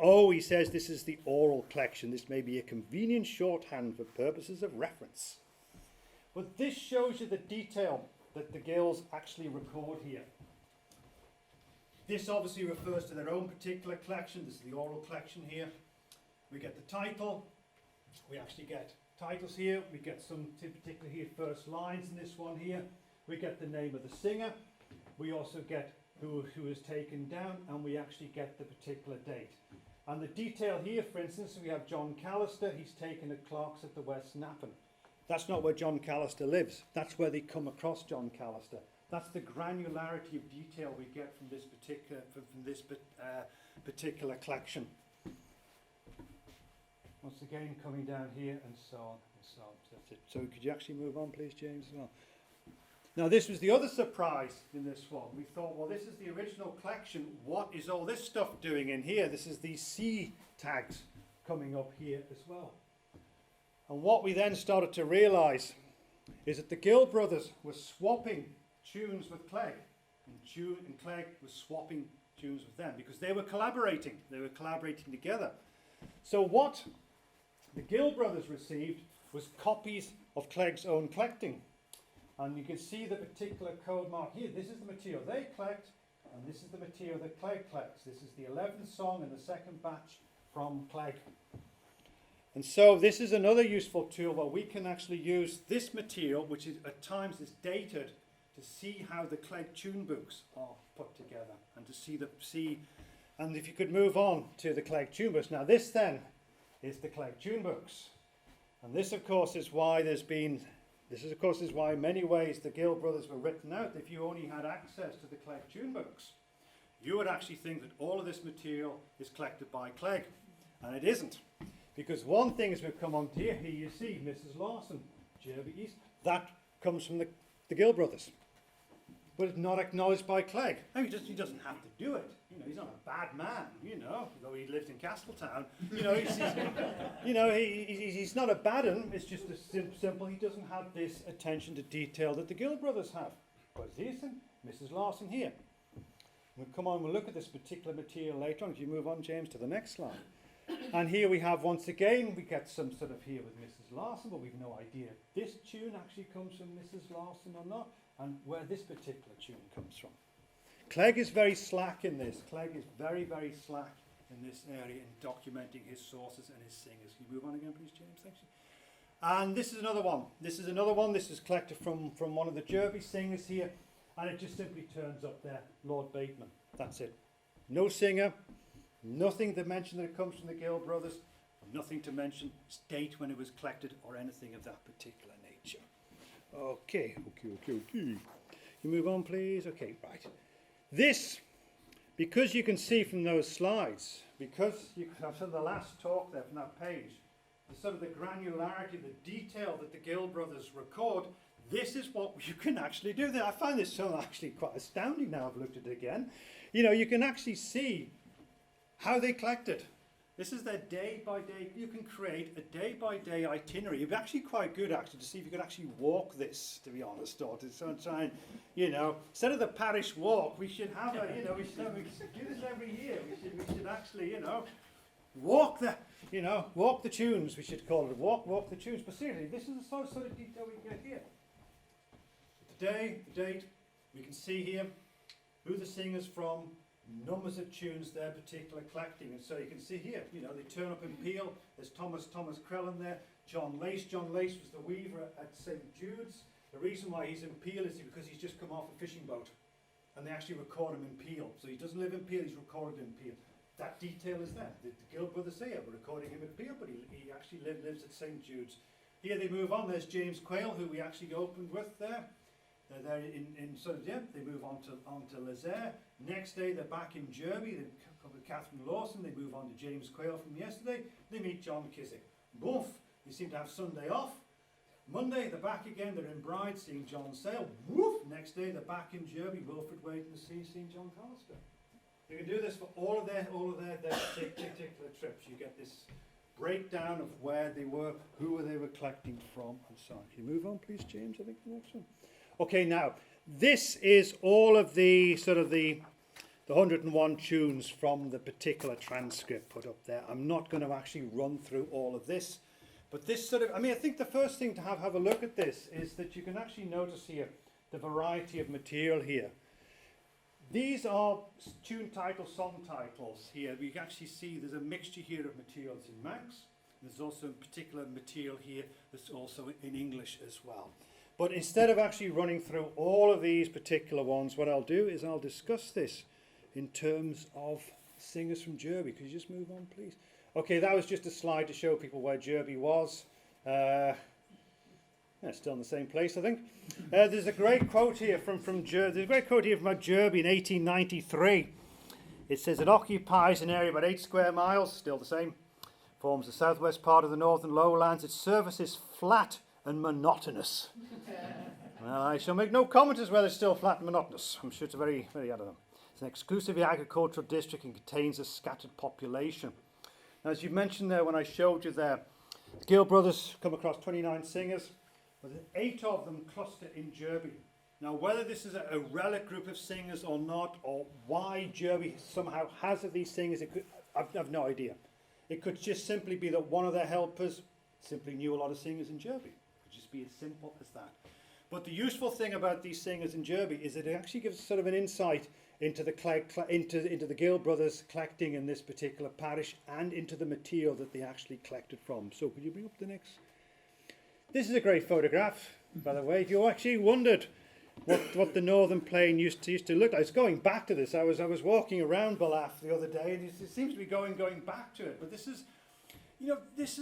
O, he says, this is the oral collection. This may be a convenient shorthand for purposes of reference. But this shows you the detail that the Gills actually record here. This obviously refers to their own particular collection. This is the oral collection here. We get the title. We actually get titles here. We get some particular here first lines in this one here. We get the name of the singer. We also get who is taken down, and we actually get the particular date. And the detail here, for instance, we have John Callister. He's taken at Clark's at the West Nappen. That's not where John Callister lives. That's where they come across John Callister. That's the granularity of detail we get from this particular collection. once again coming down here and so on and so on. So that's it. So could you actually move on, please, James, as well? Now, this was the other surprise in this one. We thought, well, this is the original collection. What is all this stuff doing in here? This is these C tags coming up here as well. And what we then started to realise is that the Gill brothers were swapping tunes with Clague, and Clague was swapping tunes with them because they were collaborating. They were collaborating together. So what the Gill brothers received was copies of Clague's own collecting. And you can see the particular code mark here. This is the material they collect, and this is the material that Clague collects. This is the 11th song and the second batch from Clague. And so this is another useful tool where we can actually use this material, which is at times is dated, to see how the Clague tune books are put together, and to see. And if you could move on to the Clague tune books. Now this then is the Clague tune books, and this of course is why is why in many ways the Gill brothers were written out. If you only had access to the Clague tune books, you would actually think that all of this material is collected by Clague, and it isn't. Because one thing as we've come on to here you see Mrs. Lawson, Jerby East, that comes from the Gill brothers. But it's not acknowledged by Clague. I mean, he doesn't have to do it. You know, he's not a bad man, you know, though he lived in Castletown. You know, he's not a bad one. It's just as simple. He doesn't have this attention to detail that the Gill brothers have. But here's Mrs. Lawson here. We'll come on, we'll look at this particular material later on. If you move on, James, to the next slide. And here we have, once again, we get some sort of here with Mrs. Lawson, but we've no idea if this tune actually comes from Mrs. Lawson or not, and where this particular tune comes from. Clague is very slack in this. Clague is very, very slack in this area in documenting his sources and his singers. Can you move on again, please, James? Thank you. And this is another one. This is collected from one of the Jerby singers here, and it just simply turns up there, Lord Bateman. That's it. No singer. Nothing to mention that it comes from the Gill brothers, nothing to mention its date when it was collected or anything of that particular nature. Okay. You move on, please. Okay, right. This, because you can see from those slides, because you have sort of the last talk there from that page, the sort of the granularity, the detail that the Gill brothers record, this is what you can actually do there. I find this so actually quite astounding now I've looked at it again. You know, you can actually see how they collected. This is their day-by-day. You can create a day-by-day itinerary. It'd be actually quite good, actually, to see if you could actually walk this, to be honest, or to sort of try and, you know, instead of the parish walk, we should have a, you know, we should do this every year. We should actually, you know, walk the tunes. We should call it walk the tunes. But seriously, this is the sort of detail we get here. The day, the date. We can see here who the singer's from. Numbers of tunes they're particular collecting, and so you can see here, you know, they turn up in Peel. There's Thomas Crellin there. John Lace was the weaver at St Jude's. The reason why he's in Peel is because he's just come off a fishing boat, and they actually record him in Peel. So he doesn't live in Peel, he's recorded in Peel. That detail is there. The Gill brothers say, we're recording him in Peel, but he actually lives at St Jude's. Here they move on. There's James Quayle, who we actually opened with there. They're they move on to Lazaire. Next day they're back in Jerby. They come with Catherine Lawson. They move on to James Quayle from yesterday. They meet John Kissick. Boof! They seem to have Sunday off. Monday they're back again. They're in Bride seeing John Sale. Woof! Next day they're back in Jerby. Wilfred Wade and the Sea seeing John Callister. You can do this for all of their particular trips. You get this breakdown of where they were, who they were collecting from, and so on. Can you move on, please, James? I think the next one. Okay, now, this is all of the sort of the 101 tunes from the particular transcript put up there. I'm not going to actually run through all of this, but this sort of, I think the first thing to have a look at this is that you can actually notice here the variety of material here. These are tune titles, song titles here. We can actually see there's a mixture here of materials in Manx. There's also particular material here that's also in English as well. But instead of actually running through all of these particular ones, what I'll do is I'll discuss this in terms of singers from Jerby. Could you just move on, please? Okay, that was just a slide to show people where Jerby was. Still in the same place, I think. There's a great quote here from Jerby. There's a great quote here from Jerby in 1893. It says it occupies an area about 8 square miles, still the same, Forms the southwest part of the northern lowlands. Its surface is flat and monotonous. Well, I shall make no comment as whether it's still flat and monotonous. I'm sure it's very, I don't know. It's an exclusively agricultural district and contains a scattered population. Now, as you mentioned there when I showed you there, the Gill brothers come across 29 singers, but 8 of them cluster in Derby. Now, whether this is a relic group of singers or not, or why Derby somehow has these singers, I've no idea. It could just simply be that one of their helpers simply knew a lot of singers in Derby. It could just be as simple as that. But the useful thing about these singers in Derby is that it actually gives sort of an insight into the Gill brothers collecting in this particular parish and into the material that they actually collected from. So could you bring up the next? This is a great photograph, by the way. If you actually wondered what the Northern Plain used to look like, it's going back to this. I was walking around Ballads the other day, and it seems to be going back to it. But this is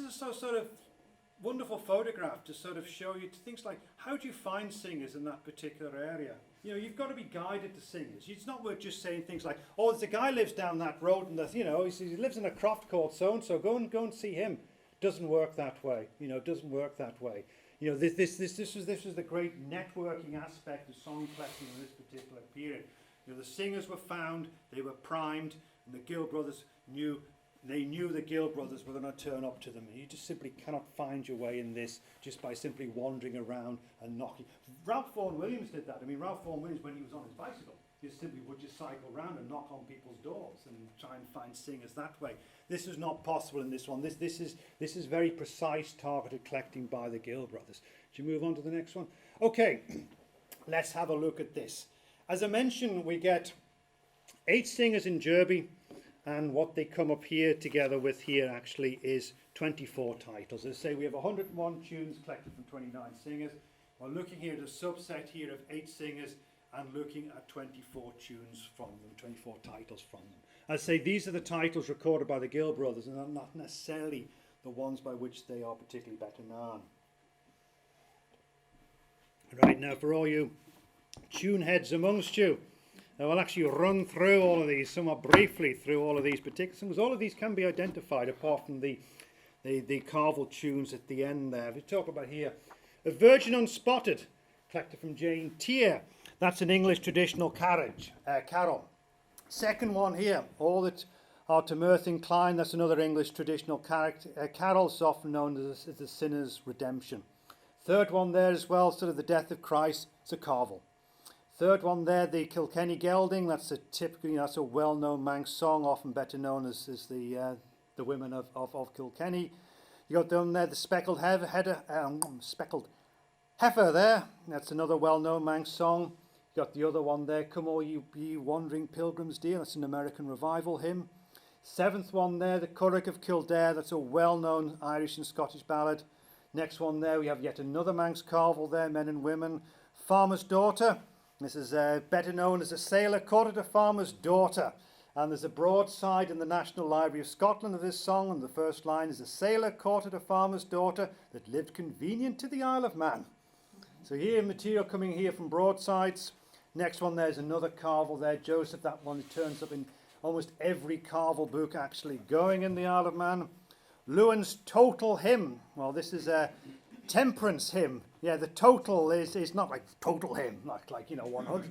a sort of wonderful photograph to sort of show you things like, how do you find singers in that particular area? You've got to be guided to singers. It's not worth just saying things like, oh, there's a guy lives down that road, and he lives in a croft called so and so. Go and see him. Doesn't work that way. Doesn't work that way. This was the great networking aspect of song collecting in this particular period. The singers were found, they were primed, and the Gill brothers knew the Gill brothers were going to turn up to them. You just simply cannot find your way in this just by simply wandering around and knocking. Ralph Vaughan Williams did that. I mean, Ralph Vaughan Williams, when he was on his bicycle, he simply would just cycle around and knock on people's doors and try and find singers that way. This is not possible in this one. This is very precise, targeted collecting by the Gill brothers. Should you move on to the next one? Okay, let's have a look at this. As I mentioned, we get 8 singers in Derby, and what they come up here together with here actually is 24 titles. As I say, we have 101 tunes collected from 29 singers. We're looking here at a subset here of 8 singers and looking at 24 tunes from them, 24 titles from them. As I say, these are the titles recorded by the Gill brothers, and are not necessarily the ones by which they are particularly better known. Right, now for all you tune heads amongst you, I will actually run through all of these somewhat briefly through all of these particular songs. All of these can be identified apart from the carvel tunes at the end there. If we talk about here, A Virgin Unspotted, collected from Jane Tier. That's an English traditional carol. Second one here, All That Are to Mirth Inclined. That's another English traditional carol, it's often known as the Sinner's Redemption. Third one there as well, sort of the Death of Christ. It's a carvel. Third one there, the Kilkenny Gelding. That's that's a well-known Manx song, often better known as the women of Kilkenny. You got them there, the Speckled Heifer there. That's another well-known Manx song. You got the other one there, Come All You Wandering Pilgrims Dear. That's an American revival hymn. Seventh one there, the Curragh of Kildare. That's a well-known Irish and Scottish ballad. Next one there, we have yet another Manx carvel there, Men and Women. Farmer's Daughter. This is better known as A Sailor Courted a Farmer's Daughter. And there's a broadside in the National Library of Scotland of this song, and the first line is, A sailor courted a farmer's daughter that lived convenient to the Isle of Man. So here, material coming here from broadsides. Next one, there's another carvel there, Joseph. That one turns up in almost every carvel book actually going in the Isle of Man. Lewin's Total Hymn. Well, this is a temperance hymn. Yeah, the total is not like total hymn, like 100.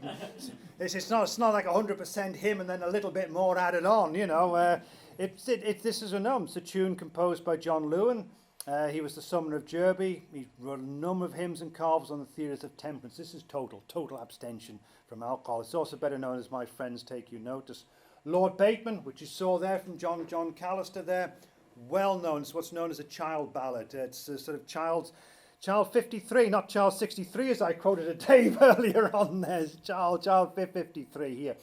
It's not like 100% hymn and then a little bit more added on. This is it's a tune composed by John Lewin. He was the summoner of Derby. He wrote a number of hymns and carvels on the theories of temperance. This is total abstention from alcohol. It's also better known as My Friends Take You Notice. Lord Bateman, which you saw there from John Callister there, well known. It's what's known as a child ballad. It's a sort of Child 53, not Child 63 as I quoted a Dave earlier on there. It's Child 53 here.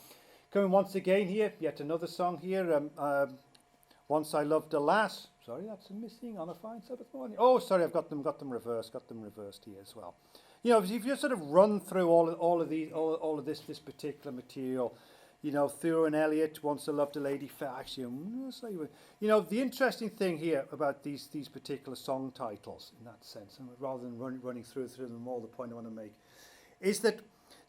Coming once again here, yet another song here. Once I Loved a Lass. Sorry, that's missing on a fine Sabbath morning. Oh, sorry, I've got them reversed here as well. If you sort of run through all of this particular material, Thoreau and Eliot, Once I Loved a Lady Fair. Actually, the interesting thing here about these particular song titles, in that sense, and rather than running through them all, the point I want to make is that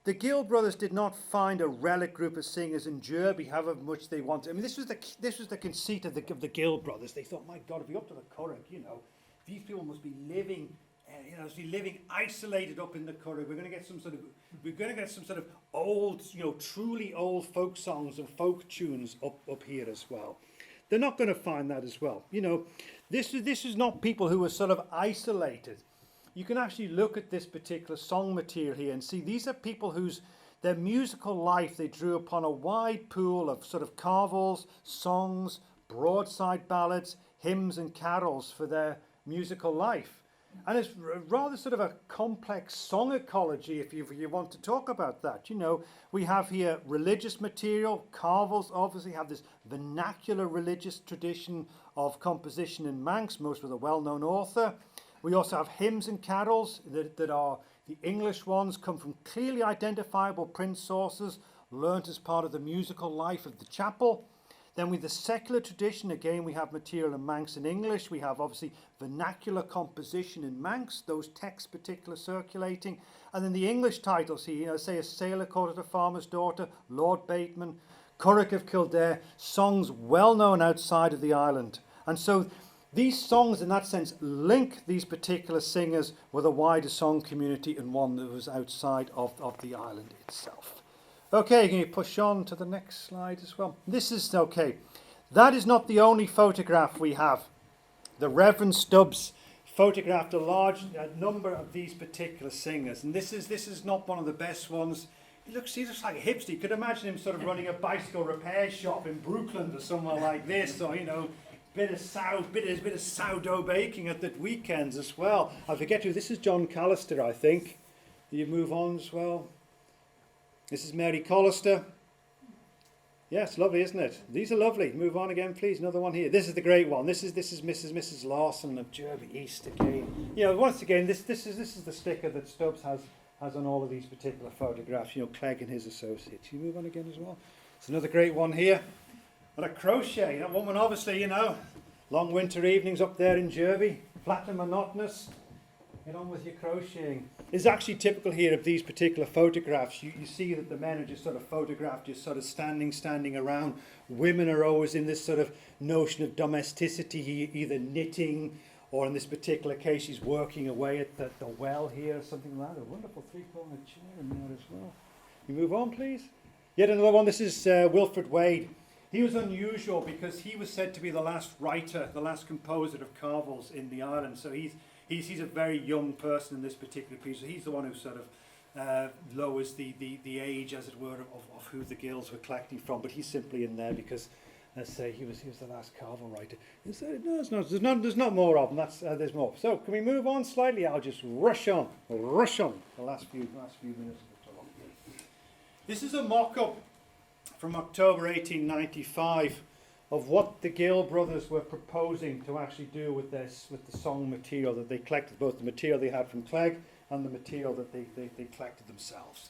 the Gill brothers did not find a relic group of singers in Derby, however much they wanted. I mean, this was the conceit of the Gill brothers. They thought, my God, if we up to the Curragh, these people must be living, living isolated up in the Curragh. We're going to get some sort of old, truly old folk songs and folk tunes up here as well. They're not going to find that as well. This is not people who were sort of isolated. You can actually look at this particular song material here and see these are people their musical life, they drew upon a wide pool of sort of carvels, songs, broadside ballads, hymns and carols for their musical life. And it's rather sort of a complex song ecology if you want to talk about that. We have here religious material, carvels obviously have this vernacular religious tradition of composition in Manx, most with a well-known author. We also have hymns and carols that are the English ones, come from clearly identifiable print sources, learnt as part of the musical life of the chapel. Then with the secular tradition, again, we have material in Manx and English. We have obviously vernacular composition in Manx, those texts particular circulating. And then the English titles here, say A Sailor Caught at a Farmer's Daughter, Lord Bateman, Curragh of Kildare, songs well known outside of the island. And so these songs, in that sense, link these particular singers with a wider song community and one that was outside of the island itself. Okay, can you push on to the next slide as well? This is, okay, that is not the only photograph we have. The Reverend Stubbs photographed a large number of these particular singers, and this is not one of the best ones. He looks like a hipster. You could imagine him sort of running a bicycle repair shop in Brooklyn or somewhere like this, or, bit of sourdough baking at the weekends as well. I forget who, this is John Callister, I think. You move on as well. This is Mary Collister. Yes, lovely, isn't it? These are lovely. Move on again, please. Another one here. This is the great one. This is Mrs. Lawson of Derby East again. Once again, this is the sticker that Stubbs has on all of these particular photographs. Clague and his associates. You move on again as well. It's another great one here. And a crochet. That woman, obviously, long winter evenings up there in Derby, flat and monotonous. Get on with your crocheting. It's actually typical here of these particular photographs. You see that the men are just sort of photographed, just sort of standing around. Women are always in this sort of notion of domesticity, either knitting, or in this particular case, she's working away at the well here, or something like that. A wonderful three-corner chair in there as well. You move on, please. Yet another one. This is Wilfred Wade. He was unusual because he was said to be the last writer, the last composer of carvels in the island. So he's a very young person in this particular piece. So he's the one who sort of lowers the age, as it were, of who the Gills were collecting from. But he's simply in there because, let's say, he was the last carvel writer. No, it's not. There's not more of them. There's more. So can we move on slightly? I'll just rush on the last few minutes of the talk. This is a mock-up from October 1895 of what the Gill brothers were proposing to actually do with the song material that they collected, both the material they had from Clague and the material that they collected themselves.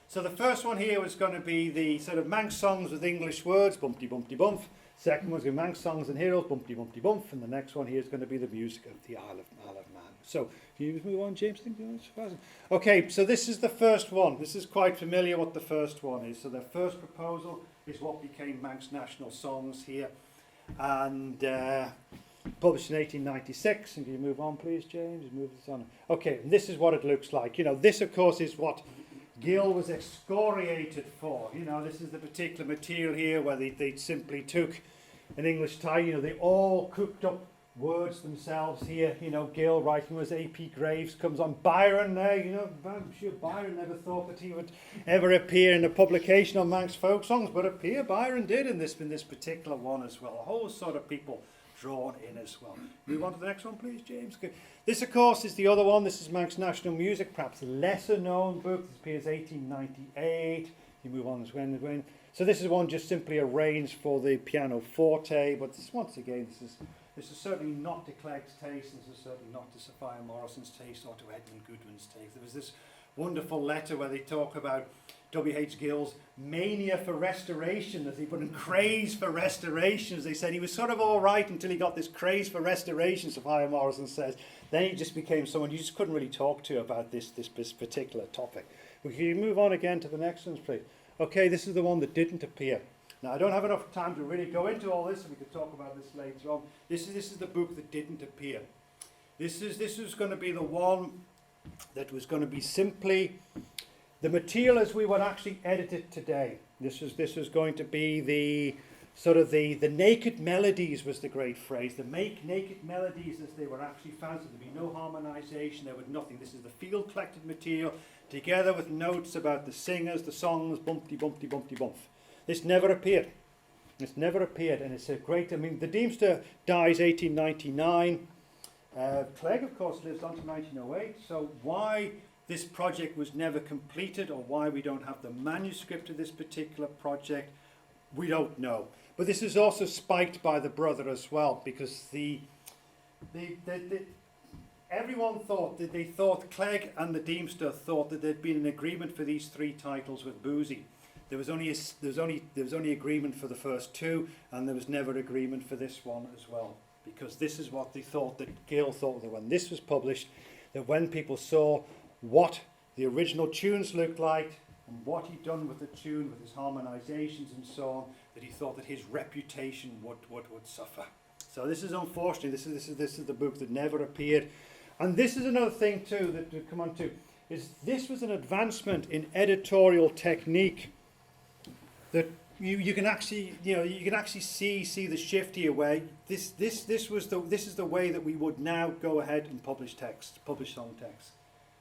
So the first one here was going to be the sort of Manx songs with English words, bumpty bumpty bump. Second one's going to be Manx songs and heroes, bumpty bumpty bump. And the next one here is going to be the music of the Isle of Man. So can you move on, James? Okay, so this is the first one. This is quite familiar what the first one is. So their first proposal is what became Manx National Songs here, and published in 1896. And can you move on, please, James? Move this on. Okay, and this is what it looks like. This, of course, is what Gill was excoriated for. This is the particular material here where they simply took an English title. They all cooked up words themselves here. Gill writing was A.P. Graves comes on. Byron there, I'm sure Byron never thought that he would ever appear in a publication on Manx folk songs, but Byron did in this particular one as well. A whole sort of people drawn in as well. Move on to the next one, please, James. Good. This, of course, is the other one. This is Manx National Music, perhaps a lesser known book. This appears 1898. You move on as when. So this is one just simply arranged for the pianoforte, but once again, this is certainly not to Clague's taste, and this is certainly not to Sophia Morrison's taste or to Edmund Goodwin's taste. There was this wonderful letter where they talk about W.H. Gill's mania for restoration, as he put in craze for restoration. As they said, he was sort of all right until he got this craze for restoration, Sophia Morrison says. Then he just became someone you just couldn't really talk to about this particular topic. Can you move on again to the next one, please? Okay, this is the one that didn't appear. Now, I don't have enough time to really go into all this, and we could talk about this later on. This is the book that didn't appear. This is going to be the one that was going to be simply the material as we would actually edit it today. This was going to be the sort of the naked melodies was the great phrase. The naked melodies as they were actually found. So there'd be no harmonisation, there was nothing. This is the field collected material together with notes about the singers, the songs, bumpty, bumpty, bumpty, bump. This never appeared. It's never appeared, and it's a great, I mean, the Deemster dies 1899. Clague, of course, lives on to 1908, so why this project was never completed or why we don't have the manuscript of this particular project, we don't know. But this is also spiked by the brother as well, because everyone thought that they thought, Clague and the Deemster thought that there'd been an agreement for these 3 titles with Boozy. There was only agreement for the first 2, and there was never agreement for this one as well. Because this is what they thought, that Gill thought that when this was published, that when people saw what the original tunes looked like and what he'd done with the tune, with his harmonisations and so on, that he thought that his reputation would suffer. So this is unfortunately, this is the book that never appeared. And this is another thing too that to come on to, is this was an advancement in editorial technique that you can actually see the shift here, where this is the way that we would now go ahead and publish song text.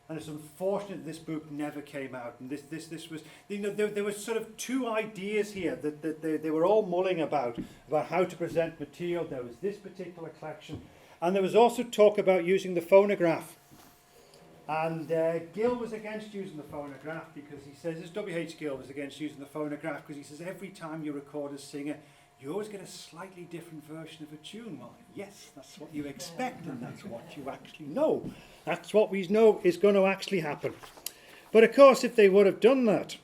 And it's unfortunate this book never came out. And this was, there were sort of 2 ideas here that they were all mulling about how to present material. There was this particular collection, and there was also talk about using the phonograph. And Gill was against using the phonograph, because he says, this W.H. Gill was against using the phonograph because he says every time you record a singer, you always get a slightly different version of a tune. Well, yes, that's what you expect, and that's what you actually know. That's what we know is going to actually happen. But of course, if they would have done that,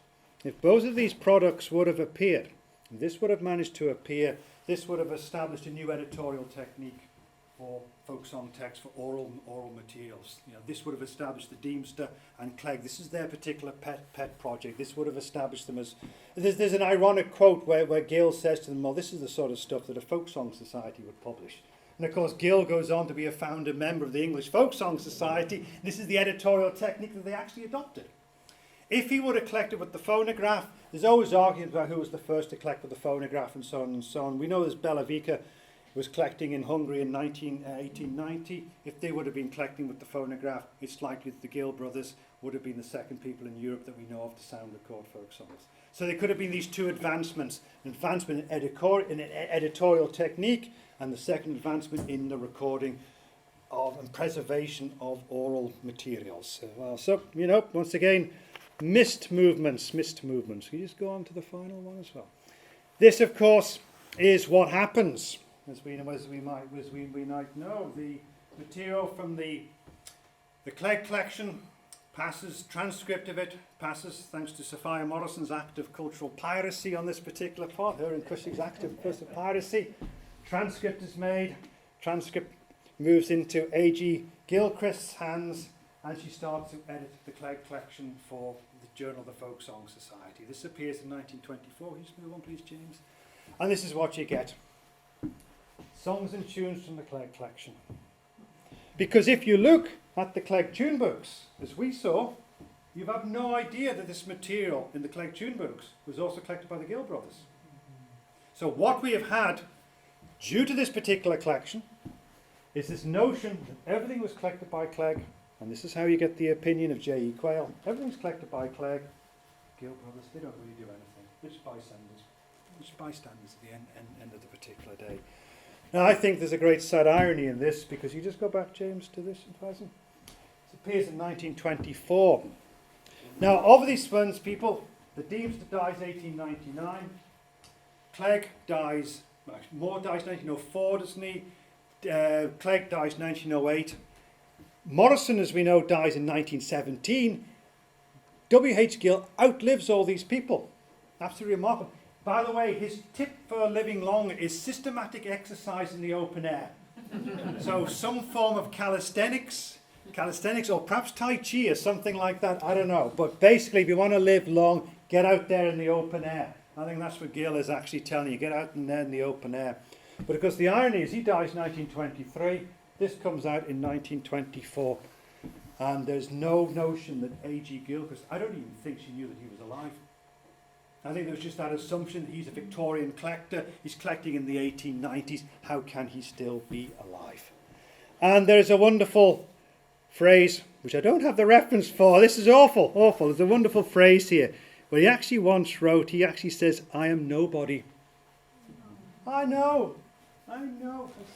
if both of these products would have appeared, and this would have managed to appear, this would have established a new editorial technique for folk song text, for oral materials. This would have established the Deemster and Clague. This is their particular pet project. This would have established them as... There's an ironic quote where Gill says to them, well, this is the sort of stuff that a folk song society would publish. And of course, Gill goes on to be a founder member of the English Folk Song Society. This is the editorial technique that they actually adopted. If he would have collected with the phonograph, there's always arguments about who was the first to collect with the phonograph and so on and so on. We know there's Biographical was collecting in Hungary in 1890. If they would have been collecting with the phonograph, it's likely that the Gill brothers would have been the second people in Europe that we know of to sound record folk songs. So there could have been these 2 advancements, an advancement in editorial technique, and the second advancement in the recording of and preservation of oral materials. So, once again, missed movements. Can you just go on to the final one as well? This, of course, is what happens. As we might know, the material from the Clague collection passes, transcript of it passes, thanks to Sophia Morrison's act of cultural piracy on this particular part, her and Cushing's act of piracy. Transcript is made, transcript moves into A.G. Gilchrist's hands, and she starts to edit the Clague collection for the Journal of the Folk Song Society. This appears in 1924. Can you just move on, please, James? And this is what you get. Songs and tunes from the Clague collection. Because if you look at the Clague tune books, as we saw, you have no idea that this material in the Clague tune books was also collected by the Gill brothers. So what we have had, due to this particular collection, is this notion that everything was collected by Clague, and this is how you get the opinion of J.E. Quayle. Everything's collected by Clague. Gill brothers, they don't really do anything. They're just bystanders at the end of the particular day. Now, I think there's a great sad irony in this, because you just go back, James, to this in present. It appears in 1924. Now, of these funds, people, the Deemster dies 1899. Clague dies, Moore dies 1904, doesn't he? Clague dies 1908. Morrison, as we know, dies in 1917. W.H. Gill outlives all these people. Absolutely remarkable. By the way, his tip for living long is systematic exercise in the open air. So some form of calisthenics, calisthenics or perhaps Tai Chi or something like that, I don't know. But basically, if you want to live long, get out there in the open air. I think that's what Gill is actually telling you, get out in there in the open air. But of course the irony is he dies 1923, this comes out in 1924, and there's no notion that A.G. Gill, because I don't even think she knew that he was alive. I think there was just that assumption that he's a Victorian collector, he's collecting in the 1890s, how can he still be alive? And there's a wonderful phrase, which I don't have the reference for, this is awful, there's a wonderful phrase here, where he actually once wrote, he actually says, I am nobody. I know, how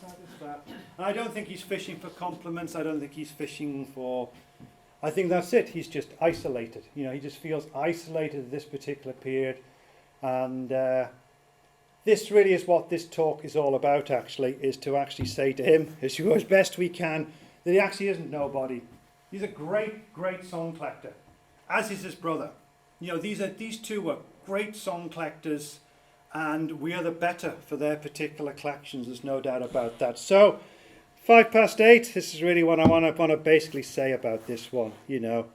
sad is that? And I don't think he's fishing for compliments, I don't think he's fishing for, I think that's it, he's just isolated. You know, he just feels isolated at this particular period. And this really is what this talk is all about, actually, is to actually say to him, as best we can, that he actually isn't nobody. He's a great, great song collector, as is his brother. You know, these two were great song collectors, and we are the better for their particular collections, there's no doubt about that. So, 8:05, this is really what I want to basically say about this one, you know.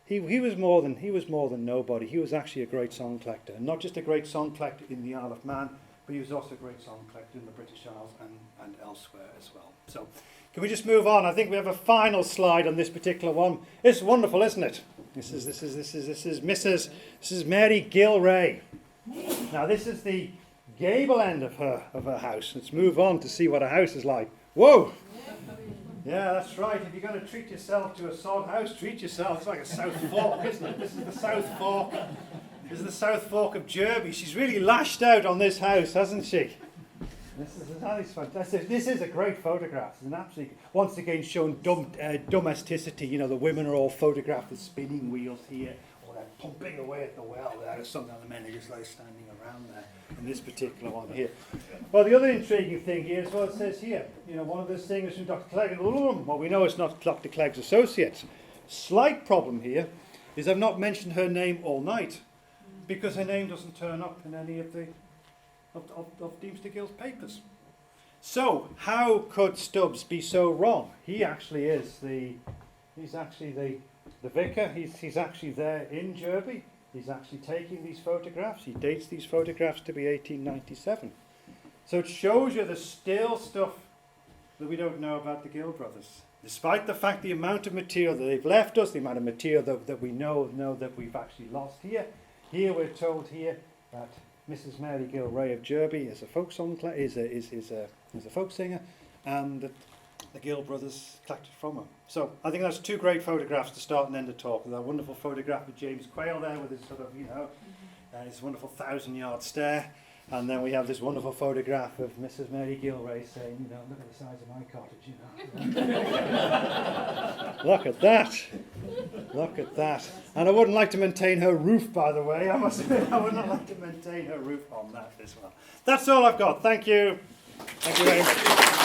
He was more than nobody. He was actually a great song collector, and not just a great song collector in the Isle of Man, but he was also a great song collector in the British Isles and elsewhere as well. So, can we just move on? I think we have a final slide on this particular one. It's wonderful, isn't it? This is Mrs. Mary Gill Ray. Now this is the gable end of her house. Let's move on to see what a house is like. Whoa! Yeah, that's right. If you're going to treat yourself to a sod house, treat yourself. It's like a South Fork, isn't it? This is the South Fork. This is the South Fork of Derby. She's really lashed out on this house, hasn't she? This is fantastic. This is a great photograph. It's an absolutely, once again, showing domesticity. You know, the women are all photographed with spinning wheels here, or they're pumping away at the well. There's some of the men are just like standing around there. In this particular one here. Well, the other intriguing thing here is what it says here. You know, one of the things from Dr. Clague. Well, we know it's not Dr. Clague's associates. Slight problem here is I've not mentioned her name all night because her name doesn't turn up in any of the of Deemster Gill's papers. So, how could Stubbs be so wrong? He actually is he's actually the vicar. He's actually there in Derby. He's actually taking these photographs. He dates these photographs to be 1897. So it shows you there's still stuff that we don't know about the Gill brothers. Despite the fact the amount of material that they've left us, the amount of material that we know that we've actually lost here. Here we're told here that Mrs. Mary Gill Ray of Derby is a folk song is a folk singer, and the Gill brothers collected from her. So I think that's two great photographs to start and end the talk. That wonderful photograph of James Quayle there with his sort of, you know, his wonderful 1,000-yard stare. And then we have this wonderful photograph of Mrs. Mary Gill Ray saying, you know, look at the size of my cottage, you know. Look at that. Look at that. And I wouldn't like to maintain her roof, by the way. I must admit, I would not like to maintain her roof on that as well. That's all I've got. Thank you. Thank you very much.